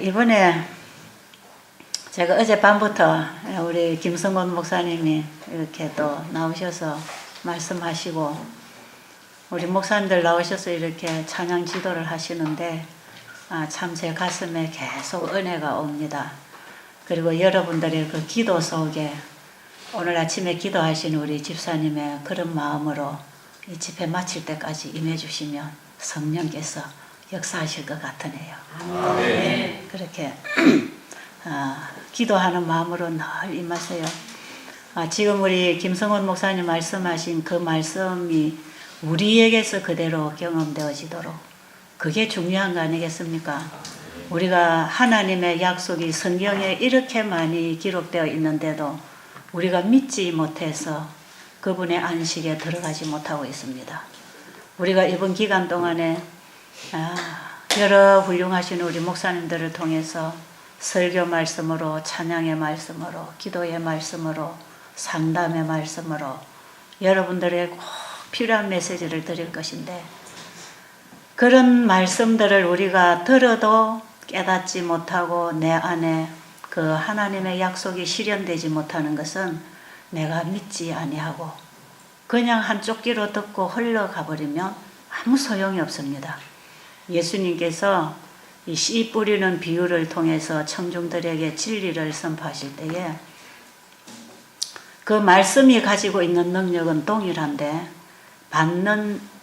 이번에 제가 어젯밤부터 우리 김성곤 목사님이 이렇게 또 나오셔서 말씀하시고 우리 목사님들 나오셔서 이렇게 찬양 지도를 하시는데 참 제 가슴에 계속 은혜가 옵니다. 그리고 여러분들의 그 기도 속에 오늘 아침에 기도하신 우리 집사님의 그런 마음으로 이 집회 마칠 때까지 임해 주시면 성령께서 역사하실 것 같으네요. 네, 그렇게 기도하는 마음으로 늘 임하세요. 지금 우리 김성원 목사님 말씀하신 그 말씀이 우리에게서 그대로 경험되어지도록 그게 중요한 거 아니겠습니까? 우리가 하나님의 약속이 성경에 이렇게 많이 기록되어 있는데도 우리가 믿지 못해서 그분의 안식에 들어가지 못하고 있습니다. 우리가 이번 기간 동안에 여러 훌륭하신 우리 목사님들을 통해서 설교 말씀으로, 찬양의 말씀으로, 기도의 말씀으로, 상담의 말씀으로 여러분들에게 꼭 필요한 메시지를 드릴 것인데 그런 말씀들을 우리가 들어도 깨닫지 못하고 내 안에 그 하나님의 약속이 실현되지 못하는 것은 내가 믿지 아니하고 그냥 한쪽 귀로 듣고 흘러가 버리면 아무 소용이 없습니다. 예수님께서 이 씨 뿌리는 비유를 통해서 청중들에게 진리를 선포하실 때에 그 말씀이 가지고 있는 능력은 동일한데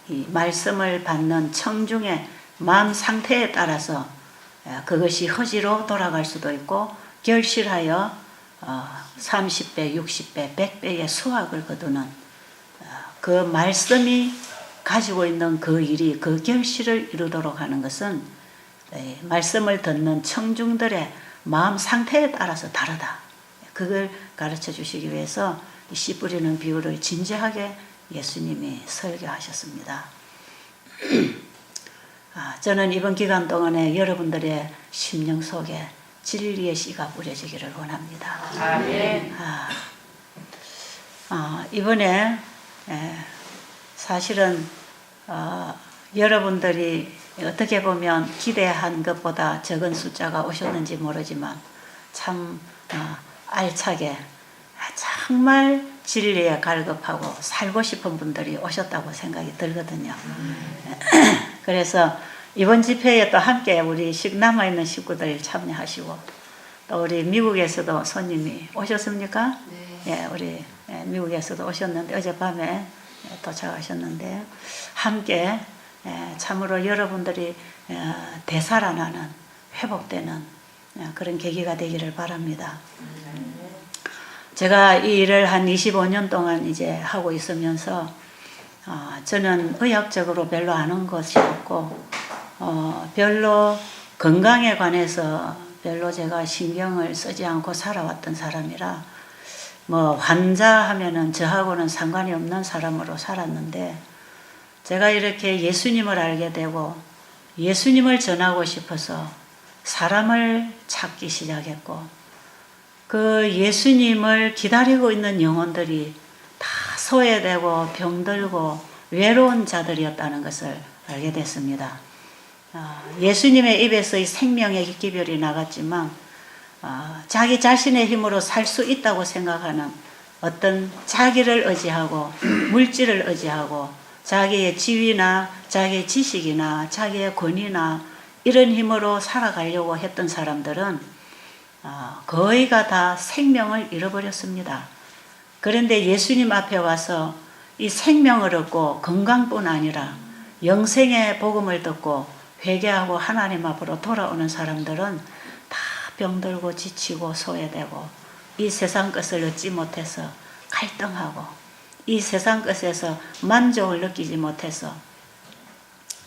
이 말씀을 받는 청중의 마음 상태에 따라서 그것이 허지로 돌아갈 수도 있고 결실하여 30배, 60배, 100배의 수확을 거두는 그 말씀이 가지고 있는 그 일이 그 결실을 이루도록 하는 것은 말씀을 듣는 청중들의 마음 상태에 따라서 다르다. 그걸 가르쳐 주시기 위해서 씨 뿌리는 비유를 진지하게 예수님이 설교하셨습니다. 저는 이번 기간 동안에 여러분들의 심령 속에 진리의 씨가 뿌려지기를 원합니다. 아멘. 이번에 사실은 여러분들이 어떻게 보면 기대한 것보다 적은 숫자가 오셨는지 모르지만 참 알차게 정말 진리에 갈급하고 살고 싶은 분들이 오셨다고 생각이 들거든요. 그래서 이번 집회에 또 함께 우리 남아있는 식구들 참여하시고 또 우리 미국에서도 손님이 오셨습니까? 네. 예, 우리 미국에서도 오셨는데 어젯밤에 도착하셨는데 함께 참으로 여러분들이 되살아나는 회복되는 그런 계기가 되기를 바랍니다. 제가 이 일을 한 25년 동안 이제 하고 있으면서 저는 의학적으로 별로 아는 것이 없고 별로 건강에 관해서 별로 제가 신경을 쓰지 않고 살아왔던 사람이라 뭐 환자 하면은 저하고는 상관이 없는 사람으로 살았는데 제가 이렇게 예수님을 알게 되고 예수님을 전하고 싶어서 사람을 찾기 시작했고 그 예수님을 기다리고 있는 영혼들이 다 소외되고 병들고 외로운 자들이었다는 것을 알게 됐습니다. 예수님의 입에서 이 생명의 기별이 나갔지만 자기 자신의 힘으로 살 수 있다고 생각하는 어떤 자기를 의지하고 물질을 의지하고 자기의 지위나 자기의 지식이나 자기의 권위나 이런 힘으로 살아가려고 했던 사람들은 거의가 다 생명을 잃어버렸습니다. 그런데 예수님 앞에 와서 이 생명을 얻고 건강뿐 아니라 영생의 복음을 듣고 회개하고 하나님 앞으로 돌아오는 사람들은 다 병들고 지치고 소외되고 이 세상 것을 얻지 못해서 갈등하고 이 세상 것에서 만족을 느끼지 못해서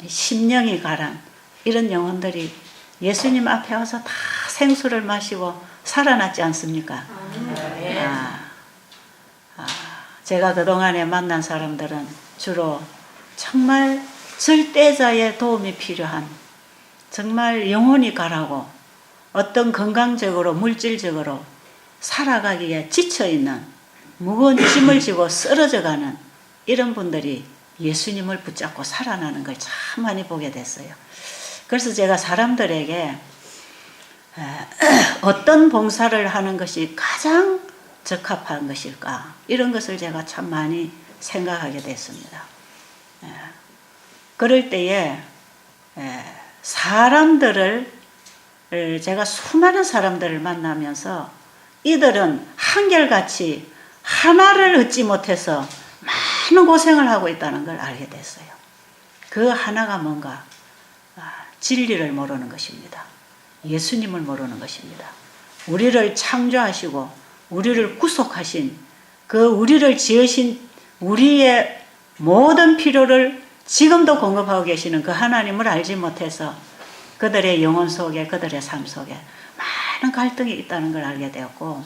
심령이 가란 이런 영혼들이 예수님 앞에 와서 다 생수를 마시고 살아났지 않습니까? 제가 그동안에 만난 사람들은 주로 정말 절대자의 도움이 필요한 정말 영혼이 가라고 어떤 건강적으로 물질적으로 살아가기에 지쳐있는 무거운 짐을 지고 쓰러져가는 이런 분들이 예수님을 붙잡고 살아나는 걸 참 많이 보게 됐어요. 그래서 제가 사람들에게 어떤 봉사를 하는 것이 가장 적합한 것일까? 이런 것을 제가 참 많이 생각하게 됐습니다. 그럴 때에 사람들을 제가 수많은 사람들을 만나면서 이들은 한결같이 하나를 얻지 못해서 많은 고생을 하고 있다는 걸 알게 됐어요. 그 하나가 뭔가 진리를 모르는 것입니다. 예수님을 모르는 것입니다. 우리를 창조하시고 우리를 구속하신 그 우리를 지으신 우리의 모든 필요를 지금도 공급하고 계시는 그 하나님을 알지 못해서 그들의 영혼 속에 그들의 삶 속에 많은 갈등이 있다는 걸 알게 되었고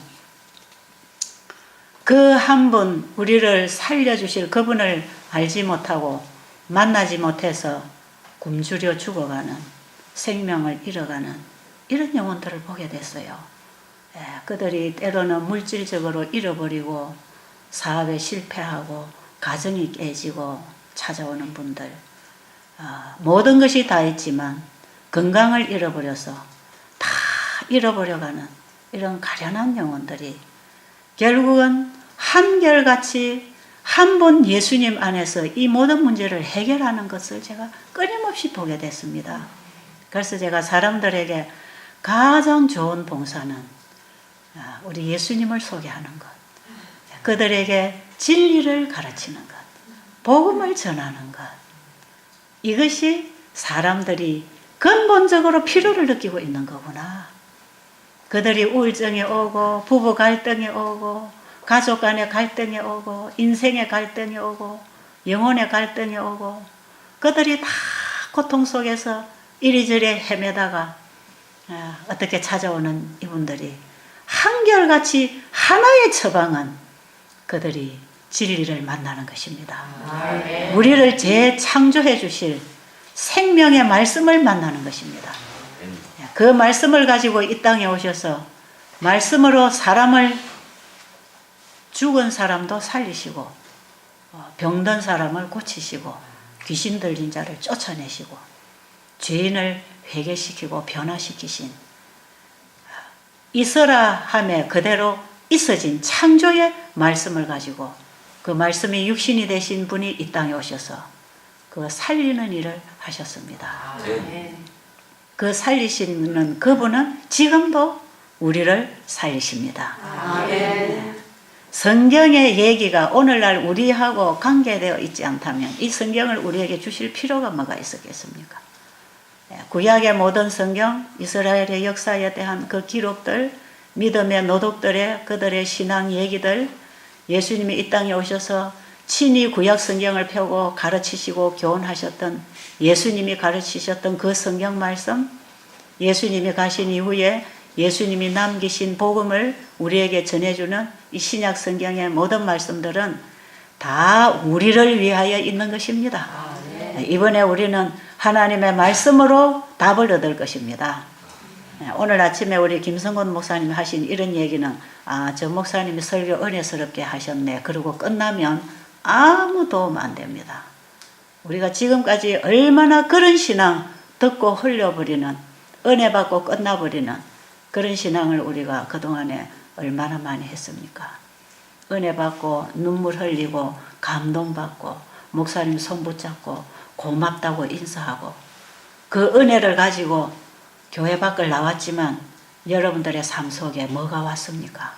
그 한 분 우리를 살려주실 그분을 알지 못하고 만나지 못해서 굶주려 죽어가는 생명을 잃어가는 이런 영혼들을 보게 됐어요. 그들이 때로는 물질적으로 잃어버리고 사업에 실패하고 가정이 깨지고 찾아오는 분들 모든 것이 다 있지만 건강을 잃어버려서 다 잃어버려가는 이런 가련한 영혼들이 결국은 한결같이 한 분 예수님 안에서 이 모든 문제를 해결하는 것을 제가 끊임없이 보게 됐습니다. 그래서 제가 사람들에게 가장 좋은 봉사는 우리 예수님을 소개하는 것, 그들에게 진리를 가르치는 것, 복음을 전하는 것, 이것이 사람들이 근본적으로 필요를 느끼고 있는 거구나. 그들이 우울증이 오고 부부 갈등이 오고 가족 간의 갈등이 오고 인생의 갈등이 오고 영혼의 갈등이 오고 그들이 다 고통 속에서 이리저리 헤매다가 어떻게 찾아오는 이분들이 한결같이 하나의 처방은 그들이 진리를 만나는 것입니다. 우리를 재창조해 주실 생명의 말씀을 만나는 것입니다. 그 말씀을 가지고 이 땅에 오셔서 말씀으로 사람을 죽은 사람도 살리시고 병든 사람을 고치시고 귀신 들린 자를 쫓아내시고 죄인을 회개시키고 변화시키신 있어라 함에 그대로 있어진 창조의 말씀을 가지고 그 말씀이 육신이 되신 분이 이 땅에 오셔서 그 살리는 일을 하셨습니다. 그 살리시는 그분은 지금도 우리를 살리십니다. 성경의 얘기가 오늘날 우리하고 관계되어 있지 않다면 이 성경을 우리에게 주실 필요가 뭐가 있었겠습니까? 구약의 모든 성경, 이스라엘의 역사에 대한 그 기록들, 믿음의 노독들의 그들의 신앙 얘기들, 예수님이 이 땅에 오셔서 친히 구약 성경을 펴고 가르치시고 교훈하셨던 예수님이 가르치셨던 그 성경 말씀, 예수님이 가신 이후에 예수님이 남기신 복음을 우리에게 전해주는 이 신약 성경의 모든 말씀들은 다 우리를 위하여 있는 것입니다. 이번에 우리는 하나님의 말씀으로 답을 얻을 것입니다. 오늘 아침에 우리 김성곤 목사님이 하신 이런 얘기는 저 목사님이 설교 은혜스럽게 하셨네. 그리고 끝나면 아무 도움 안 됩니다. 우리가 지금까지 얼마나 그런 신앙 듣고 흘려버리는 은혜 받고 끝나버리는 그런 신앙을 우리가 그동안에 얼마나 많이 했습니까? 은혜 받고 눈물 흘리고 감동받고 목사님 손 붙잡고 고맙다고 인사하고 그 은혜를 가지고 교회 밖을 나왔지만 여러분들의 삶 속에 뭐가 왔습니까?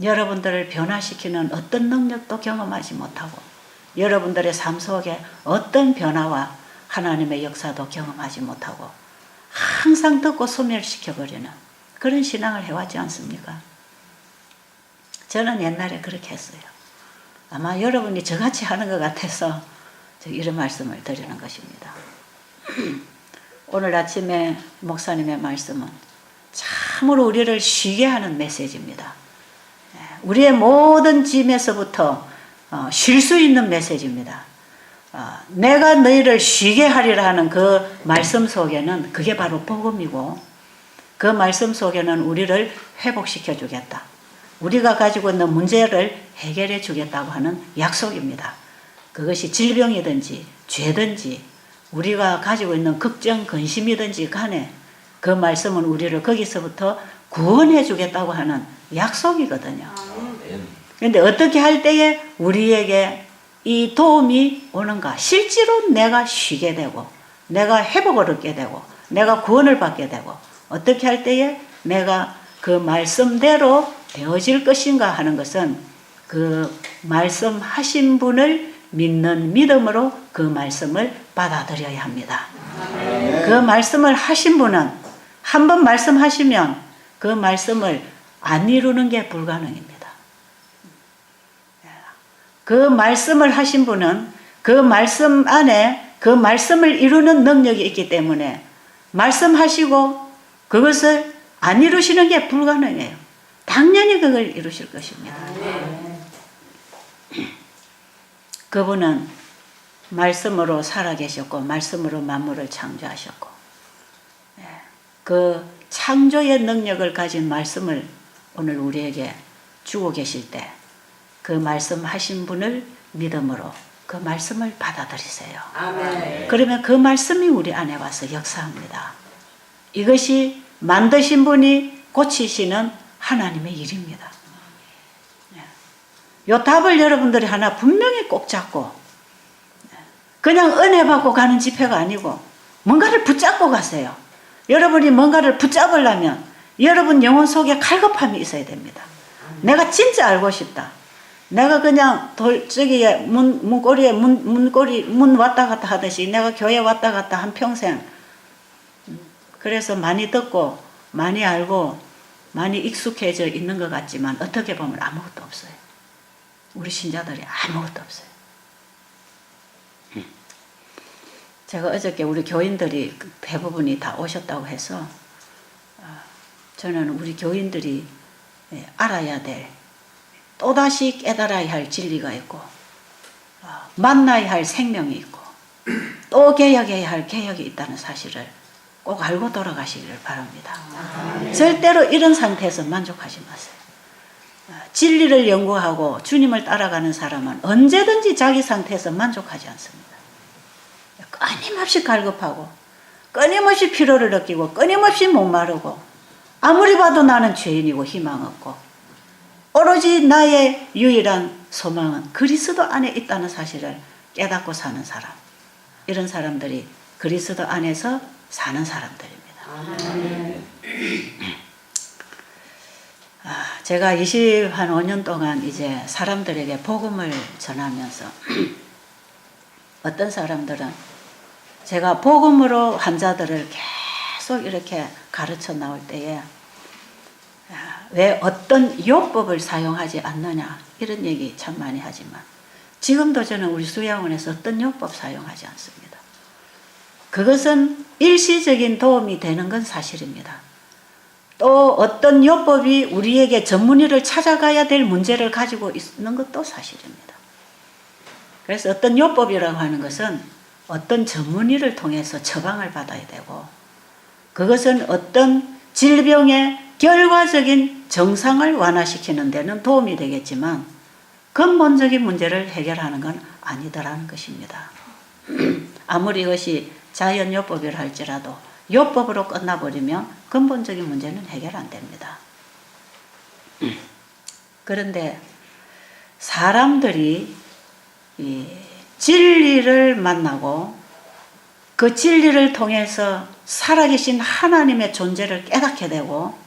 여러분들을 변화시키는 어떤 능력도 경험하지 못하고 여러분들의 삶 속에 어떤 변화와 하나님의 역사도 경험하지 못하고 항상 듣고 소멸시켜버리는 그런 신앙을 해왔지 않습니까? 저는 옛날에 그렇게 했어요. 아마 여러분이 저같이 하는 것 같아서 이런 말씀을 드리는 것입니다. 오늘 아침에 목사님의 말씀은 참으로 우리를 쉬게 하는 메시지입니다. 우리의 모든 짐에서부터 쉴 수 있는 메시지입니다. 내가 너희를 쉬게 하리라 하는 그 말씀 속에는 그게 바로 복음이고 그 말씀 속에는 우리를 회복시켜 주겠다. 우리가 가지고 있는 문제를 해결해 주겠다고 하는 약속입니다. 그것이 질병이든지 죄든지 우리가 가지고 있는 걱정, 근심이든지 간에 그 말씀은 우리를 거기서부터 구원해 주겠다고 하는 약속이거든요. 그런데 어떻게 할 때에 우리에게 이 도움이 오는가? 실제로 내가 쉬게 되고 내가 회복을 얻게 되고 내가 구원을 받게 되고 어떻게 할 때에 내가 그 말씀대로 되어질 것인가 하는 것은 그 말씀하신 분을 믿는 믿음으로 그 말씀을 받아들여야 합니다. 그 말씀을 하신 분은 한 번 말씀하시면 그 말씀을 안 이루는 게 불가능입니다. 그 말씀을 하신 분은 그 말씀 안에 그 말씀을 이루는 능력이 있기 때문에 말씀하시고 그것을 안 이루시는 게 불가능해요. 당연히 그걸 이루실 것입니다. 그분은 말씀으로 살아계셨고 말씀으로 만물을 창조하셨고 그 창조의 능력을 가진 말씀을 오늘 우리에게 주고 계실 때 그 말씀하신 분을 믿음으로 그 말씀을 받아들이세요. 아멘. 그러면 그 말씀이 우리 안에 와서 역사합니다. 이것이 만드신 분이 고치시는 하나님의 일입니다. 이 답을 여러분들이 하나 분명히 꼭 잡고 그냥 은혜 받고 가는 집회가 아니고 뭔가를 붙잡고 가세요. 여러분이 뭔가를 붙잡으려면 여러분 영혼 속에 갈급함이 있어야 됩니다. 내가 진짜 알고 싶다. 내가 그냥 저기에 문 왔다 갔다 하듯이 내가 교회 왔다 갔다 한 평생 그래서 많이 듣고 많이 알고 많이 익숙해져 있는 것 같지만 어떻게 보면 아무것도 없어요. 우리 신자들이 아무것도 없어요. 제가 어저께 우리 교인들이 대부분이 다 오셨다고 해서 저는 우리 교인들이 알아야 될 또다시 깨달아야 할 진리가 있고 만나야 할 생명이 있고 또 개혁해야 할 개혁이 있다는 사실을 꼭 알고 돌아가시기를 바랍니다. 절대로 이런 상태에서 만족하지 마세요. 진리를 연구하고 주님을 따라가는 사람은 언제든지 자기 상태에서 만족하지 않습니다. 끊임없이 갈급하고 끊임없이 피로를 느끼고 끊임없이 목마르고 아무리 봐도 나는 죄인이고 희망 없고 오로지 나의 유일한 소망은 그리스도 안에 있다는 사실을 깨닫고 사는 사람, 이런 사람들이 그리스도 안에서 사는 사람들입니다. 제가 25년 동안 이제 사람들에게 복음을 전하면서 어떤 사람들은 제가 복음으로 환자들을 계속 이렇게 가르쳐 나올 때에 왜 어떤 요법을 사용하지 않느냐 이런 얘기 참 많이 하지만 지금도 저는 우리 수양원에서 어떤 요법 사용하지 않습니다. 그것은 일시적인 도움이 되는 건 사실입니다. 또 어떤 요법이 우리에게 전문의를 찾아가야 될 문제를 가지고 있는 것도 사실입니다. 그래서 어떤 요법이라고 하는 것은 어떤 전문의를 통해서 처방을 받아야 되고 그것은 어떤 질병의 결과적인 정상을 완화시키는 데는 도움이 되겠지만 근본적인 문제를 해결하는 건 아니더라는 것입니다. 아무리 이것이 자연요법이라 할지라도 요법으로 끝나버리면 근본적인 문제는 해결 안 됩니다. 그런데 사람들이 이 진리를 만나고 그 진리를 통해서 살아계신 하나님의 존재를 깨닫게 되고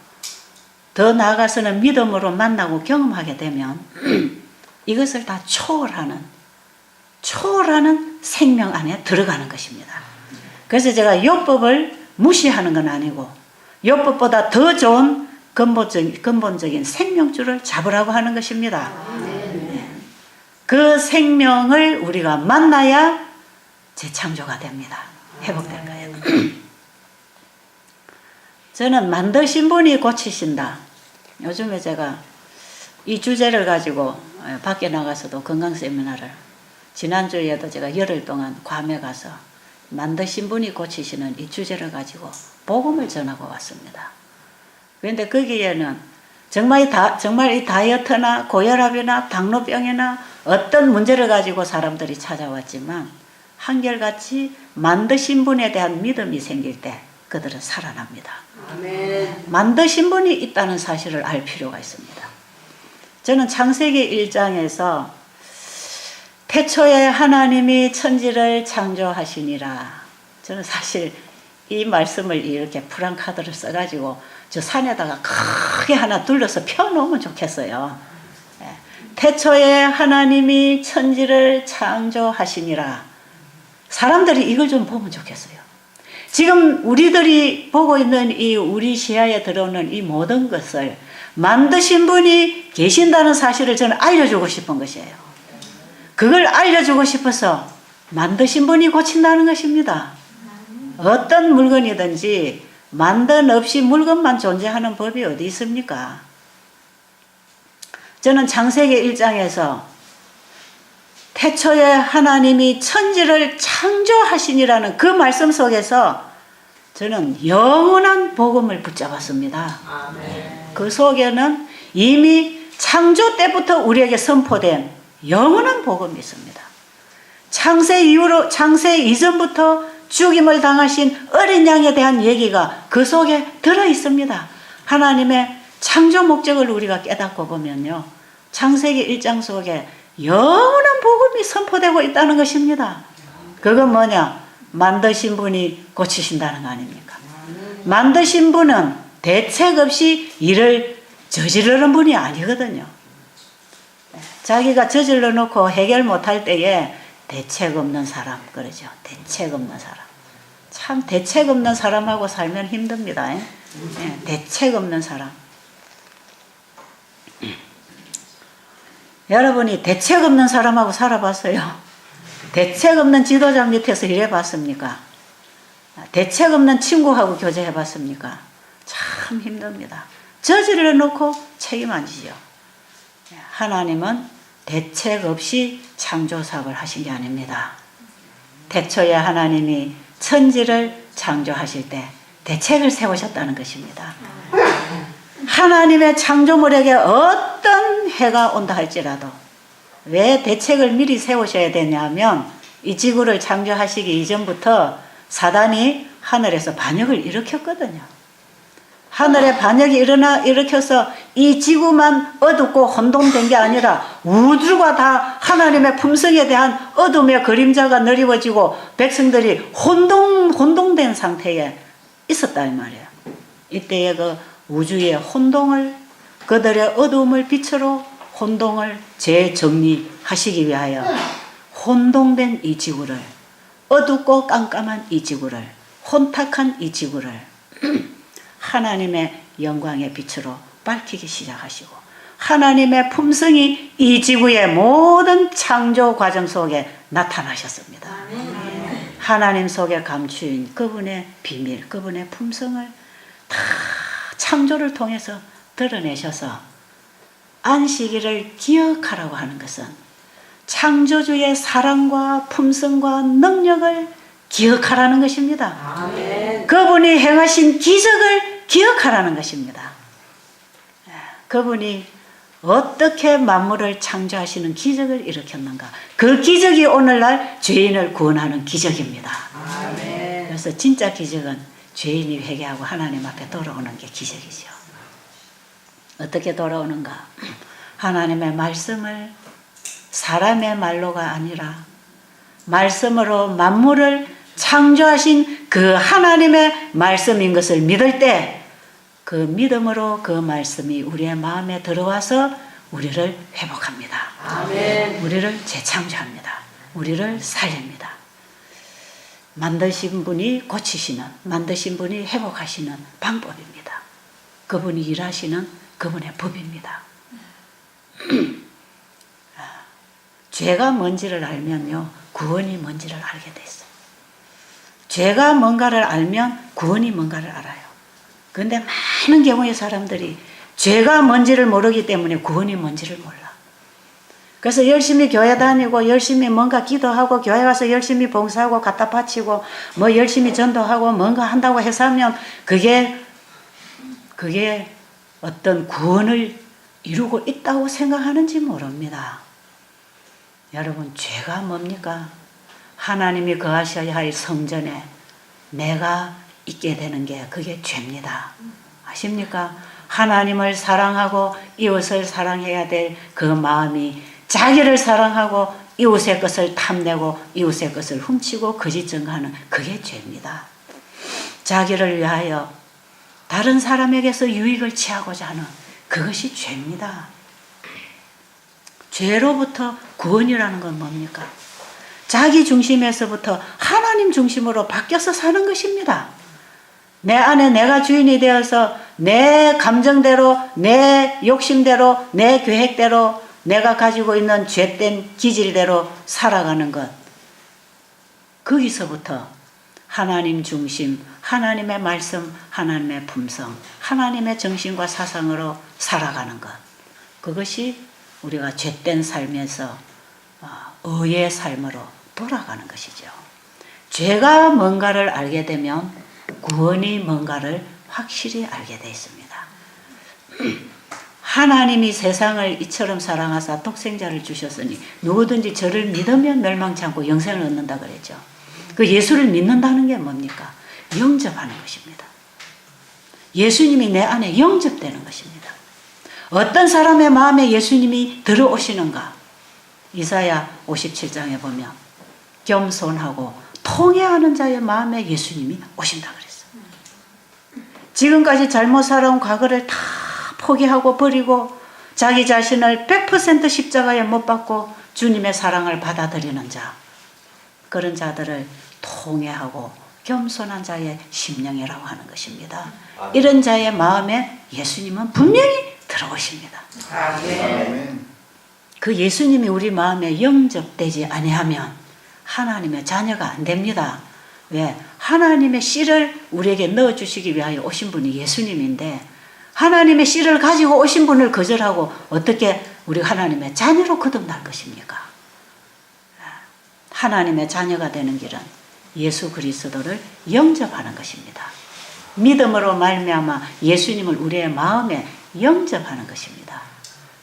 더 나아가서는 믿음으로 만나고 경험하게 되면 이것을 다 초월하는 생명 안에 들어가는 것입니다. 그래서 제가 욥법을 무시하는 건 아니고 욥법보다 더 좋은 근본적인 생명줄을 잡으라고 하는 것입니다. 그 생명을 우리가 만나야 재창조가 됩니다. 회복될 거예요. 저는 만드신 분이 고치신다. 요즘에 제가 이 주제를 가지고 밖에 나가서도 건강 세미나를 지난주에도 제가 열흘 동안 괌에 가서 만드신 분이 고치시는 이 주제를 가지고 복음을 전하고 왔습니다. 그런데 거기에는 정말 이 다이어트나 고혈압이나 당뇨병이나 어떤 문제를 가지고 사람들이 찾아왔지만 한결같이 만드신 분에 대한 믿음이 생길 때 그들은 살아납니다. 아멘. 만드신 분이 있다는 사실을 알 필요가 있습니다. 저는 창세기 1장에서 태초에 하나님이 천지를 창조하시니라. 저는 사실 이 말씀을 이렇게 프랑카드를 써가지고 저 산에다가 크게 하나 둘러서 펴놓으면 좋겠어요. 태초에 하나님이 천지를 창조하시니라. 사람들이 이걸 좀 보면 좋겠어요. 지금 우리들이 보고 있는 이 우리 시야에 들어오는 이 모든 것을 만드신 분이 계신다는 사실을 저는 알려주고 싶은 것이에요. 그걸 알려주고 싶어서 만드신 분이 고친다는 것입니다. 어떤 물건이든지 만든 없이 물건만 존재하는 법이 어디 있습니까? 저는 창세기 1장에서 태초에 하나님이 천지를 창조하시니라는 그 말씀 속에서 저는 영원한 복음을 붙잡았습니다. 아멘. 그 속에는 이미 창조 때부터 우리에게 선포된 영원한 복음이 있습니다. 창세 이전부터 죽임을 당하신 어린 양에 대한 얘기가 그 속에 들어 있습니다. 하나님의 창조 목적을 우리가 깨닫고 보면요, 창세기 1장 속에 영원한 복음이 선포되고 있다는 것입니다. 그건 뭐냐? 만드신 분이 고치신다는 거 아닙니까? 만드신 분은 대책 없이 일을 저지르는 분이 아니거든요. 자기가 저질러 놓고 해결 못할 때에 대책 없는 사람, 그러죠. 대책 없는 사람. 참 대책 없는 사람하고 살면 힘듭니다. 대책 없는 사람. 여러분이 대책 없는 사람하고 살아봤어요? 대책 없는 지도자 밑에서 일해봤습니까? 대책 없는 친구하고 교제해봤습니까? 참 힘듭니다. 저지를 놓고 책임 안 지죠. 하나님은 대책 없이 창조사업을 하신 게 아닙니다. 태초에 하나님이 천지를 창조하실 때 대책을 세우셨다는 것입니다. 하나님의 창조물에게 어떤 해가 온다 할지라도 왜 대책을 미리 세우셔야 되냐면, 이 지구를 창조하시기 이전부터 사단이 하늘에서 반역을 일으켰거든요. 하늘에 반역이 일으켜서 이 지구만 어둡고 혼돈된 게 아니라 우주가 다 하나님의 품성에 대한 어둠의 그림자가 드리워지고 백성들이 혼동된 상태에 있었다 이 말이에요. 이때에 그 우주의 혼동을, 그들의 어두움을 빛으로 혼동을 재정리하시기 위하여 혼동된 이 지구를, 어둡고 깜깜한 이 지구를, 혼탁한 이 지구를 하나님의 영광의 빛으로 밝히기 시작하시고, 하나님의 품성이 이 지구의 모든 창조 과정 속에 나타나셨습니다. 하나님 속에 감추인 그분의 비밀, 그분의 품성을 다 창조를 통해서 드러내셔서 안식일을 기억하라고 하는 것은 창조주의 사랑과 품성과 능력을 기억하라는 것입니다. 아멘. 그분이 행하신 기적을 기억하라는 것입니다. 그분이 어떻게 만물을 창조하시는 기적을 일으켰는가, 그 기적이 오늘날 죄인을 구원하는 기적입니다. 아멘. 그래서 진짜 기적은 죄인이 회개하고 하나님 앞에 돌아오는 게 기적이죠. 어떻게 돌아오는가? 하나님의 말씀을 사람의 말로가 아니라 말씀으로 만물을 창조하신 그 하나님의 말씀인 것을 믿을 때, 그 믿음으로 그 말씀이 우리의 마음에 들어와서 우리를 회복합니다. 아멘. 우리를 재창조합니다. 우리를 살립니다. 만드신 분이 고치시는, 만드신 분이 회복하시는 방법입니다. 그분이 일하시는 그분의 법입니다. 죄가 뭔지를 알면요, 구원이 뭔지를 알게 돼 있어요. 죄가 뭔가를 알면 구원이 뭔가를 알아요. 그런데 많은 경우의 사람들이 죄가 뭔지를 모르기 때문에 구원이 뭔지를 몰라. 그래서 열심히 교회 다니고 열심히 뭔가 기도하고 교회 가서 열심히 봉사하고 갖다 바치고 뭐 열심히 전도하고 뭔가 한다고 해서 하면 그게 어떤 구원을 이루고 있다고 생각하는지 모릅니다. 여러분, 죄가 뭡니까? 하나님이 거하셔야 할 성전에 내가 있게 되는 게 그게 죄입니다. 아십니까? 하나님을 사랑하고 이웃을 사랑해야 될 그 마음이 자기를 사랑하고 이웃의 것을 탐내고 이웃의 것을 훔치고 거짓 증거하는 그게 죄입니다. 자기를 위하여 다른 사람에게서 유익을 취하고자 하는 그것이 죄입니다. 죄로부터 구원이라는 건 뭡니까? 자기 중심에서부터 하나님 중심으로 바뀌어서 사는 것입니다. 내 안에 내가 주인이 되어서 내 감정대로, 내 욕심대로, 내 계획대로 내가 가지고 있는 죄된 기질대로 살아가는 것. 거기서부터 하나님 중심, 하나님의 말씀, 하나님의 품성, 하나님의 정신과 사상으로 살아가는 것. 그것이 우리가 죄된 삶에서 의의 삶으로 돌아가는 것이죠. 죄가 뭔가를 알게 되면 구원이 뭔가를 확실히 알게 되어 있습니다. 하나님이 세상을 이처럼 사랑하사 독생자를 주셨으니 누구든지 저를 믿으면 멸망치 않고 영생을 얻는다 그랬죠. 그 예수를 믿는다는 게 뭡니까? 영접하는 것입니다. 예수님이 내 안에 영접되는 것입니다. 어떤 사람의 마음에 예수님이 들어오시는가? 이사야 57장에 보면 겸손하고 통회하는 자의 마음에 예수님이 오신다 그랬어요. 지금까지 잘못 살아온 과거를 다 포기하고 버리고 자기 자신을 100% 십자가에 못 박고 주님의 사랑을 받아들이는 자, 그런 자들을 통회하고 겸손한 자의 심령이라고 하는 것입니다. 이런 자의 마음에 예수님은 분명히 들어오십니다. 아멘. 그 예수님이 우리 마음에 영접되지 아니하면 하나님의 자녀가 안 됩니다. 왜? 하나님의 씨를 우리에게 넣어주시기 위하여 오신 분이 예수님인데 하나님의 씨를 가지고 오신 분을 거절하고 어떻게 우리 하나님의 자녀로 거듭날 것입니까? 하나님의 자녀가 되는 길은 예수 그리스도를 영접하는 것입니다. 믿음으로 말미암아 예수님을 우리의 마음에 영접하는 것입니다.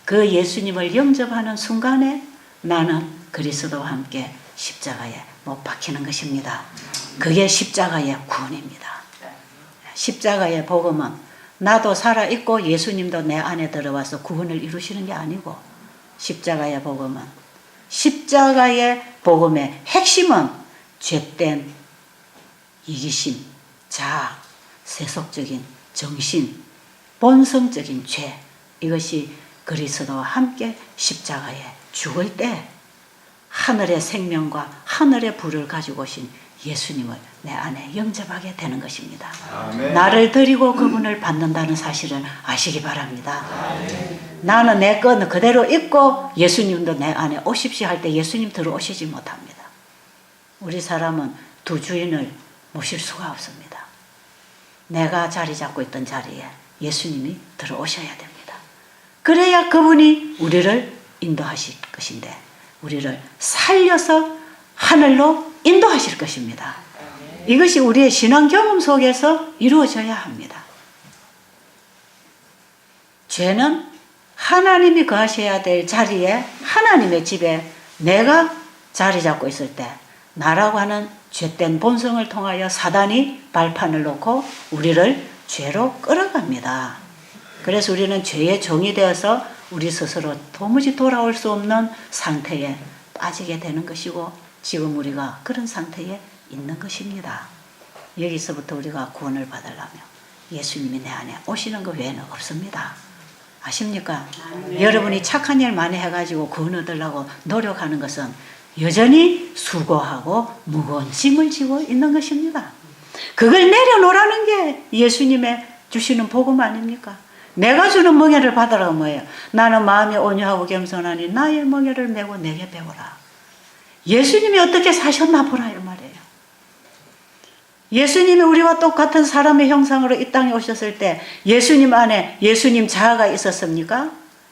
그 예수님을 영접하는 순간에 나는 그리스도와 함께 십자가에 못 박히는 것입니다. 그게 십자가의 구원입니다. 십자가의 복음은 나도 살아있고 예수님도 내 안에 들어와서 구원을 이루시는 게 아니고 십자가의 복음은 십자가의 복음의 핵심은 죄된 이기심, 자아, 세속적인 정신, 본성적인 죄, 이것이 그리스도와 함께 십자가에 죽을 때 하늘의 생명과 하늘의 불을 가지고 오신 예수님을 내 안에 영접하게 되는 것입니다. 아멘. 나를 드리고 그분을 받는다는 사실을 아시기 바랍니다. 아멘. 나는 내 것 그대로 있고 예수님도 내 안에 오십시오 할 때 예수님 들어오시지 못합니다. 우리 사람은 두 주인을 모실 수가 없습니다. 내가 자리 잡고 있던 자리에 예수님이 들어오셔야 됩니다. 그래야 그분이 우리를 인도하실 것인데 우리를 살려서 하늘로 인도하실 것입니다. 이것이 우리의 신앙 경험 속에서 이루어져야 합니다. 죄는 하나님이 거하셔야 될 자리에 하나님의 집에 내가 자리 잡고 있을 때 나라고 하는 죄된 본성을 통하여 사단이 발판을 놓고 우리를 죄로 끌어갑니다. 그래서 우리는 죄의 종이 되어서 우리 스스로 도무지 돌아올 수 없는 상태에 빠지게 되는 것이고 지금 우리가 그런 상태에 있는 것입니다. 여기서부터 우리가 구원을 받으려면 예수님이 내 안에 오시는 것 외에는 없습니다. 아십니까? 여러분이 착한 일 많이 해가지고 구원 얻으려고 노력하는 것은 여전히 수고하고 무거운 짐을 지고 있는 것입니다. 그걸 내려놓으라는 게 예수님의 주시는 복음 아닙니까? 내가 주는 멍에를 받으라고 뭐예요? 나는 마음이 온유하고 겸손하니 나의 멍에를 메고 내게 배우라. 예수님이 어떻게 사셨나 보라 이 말이에요. 예수님이 우리와 똑같은 사람의 형상으로 이 땅에 오셨을 때 예수님 안에 예수님 자아가 있었습니까?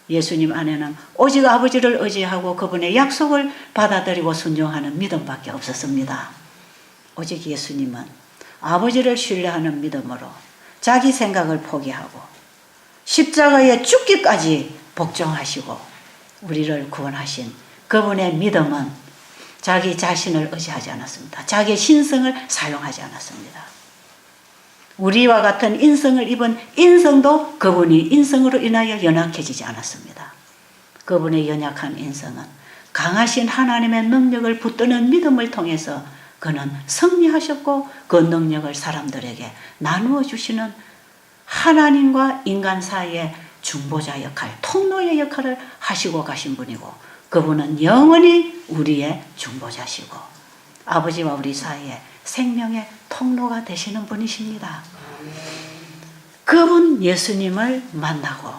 예수님 안에는 오직 아버지를 의지하고 그분의 약속을 받아들이고 순종하는 믿음밖에 없었습니다. 오직 예수님은 아버지를 신뢰하는 믿음으로 자기 생각을 포기하고 십자가에 죽기까지 복종하시고 우리를 구원하신 그분의 믿음은 자기 자신을 의지하지 않았습니다. 자기의 신성을 사용하지 않았습니다. 우리와 같은 인성을 입은 인성도 그분이 인성으로 인하여 연약해지지 않았습니다. 그분의 연약한 인성은 강하신 하나님의 능력을 붙드는 믿음을 통해서 그는 승리하셨고 그 능력을 사람들에게 나누어 주시는 하나님과 인간 사이의 중보자 역할, 통로의 역할을 하시고 가신 분이고 그분은 영원히 우리의 중보자시고 아버지와 우리 사이에 생명의 통로가 되시는 분이십니다. 그분 예수님을 만나고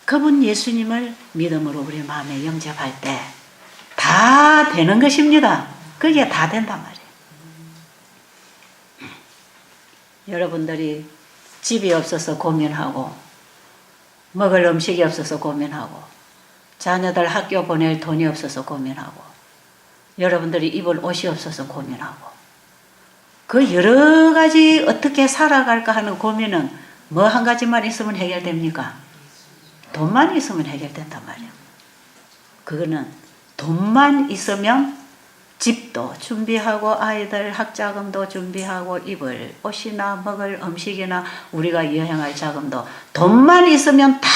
그분 예수님을 믿음으로 우리 마음에 영접할 때 다 되는 것입니다. 그게 다 된단 말이에요. 여러분들이 집이 없어서 고민하고 먹을 음식이 없어서 고민하고 자녀들 학교 보낼 돈이 없어서 고민하고 여러분들이 입을 옷이 없어서 고민하고 그 여러 가지 어떻게 살아갈까 하는 고민은 뭐 한 가지만 있으면 해결됩니까? 돈만 있으면 해결된단 말이에요. 그거는 돈만 있으면 집도 준비하고 아이들 학자금도 준비하고 입을 옷이나 먹을 음식이나 우리가 여행할 자금도 돈만 있으면 다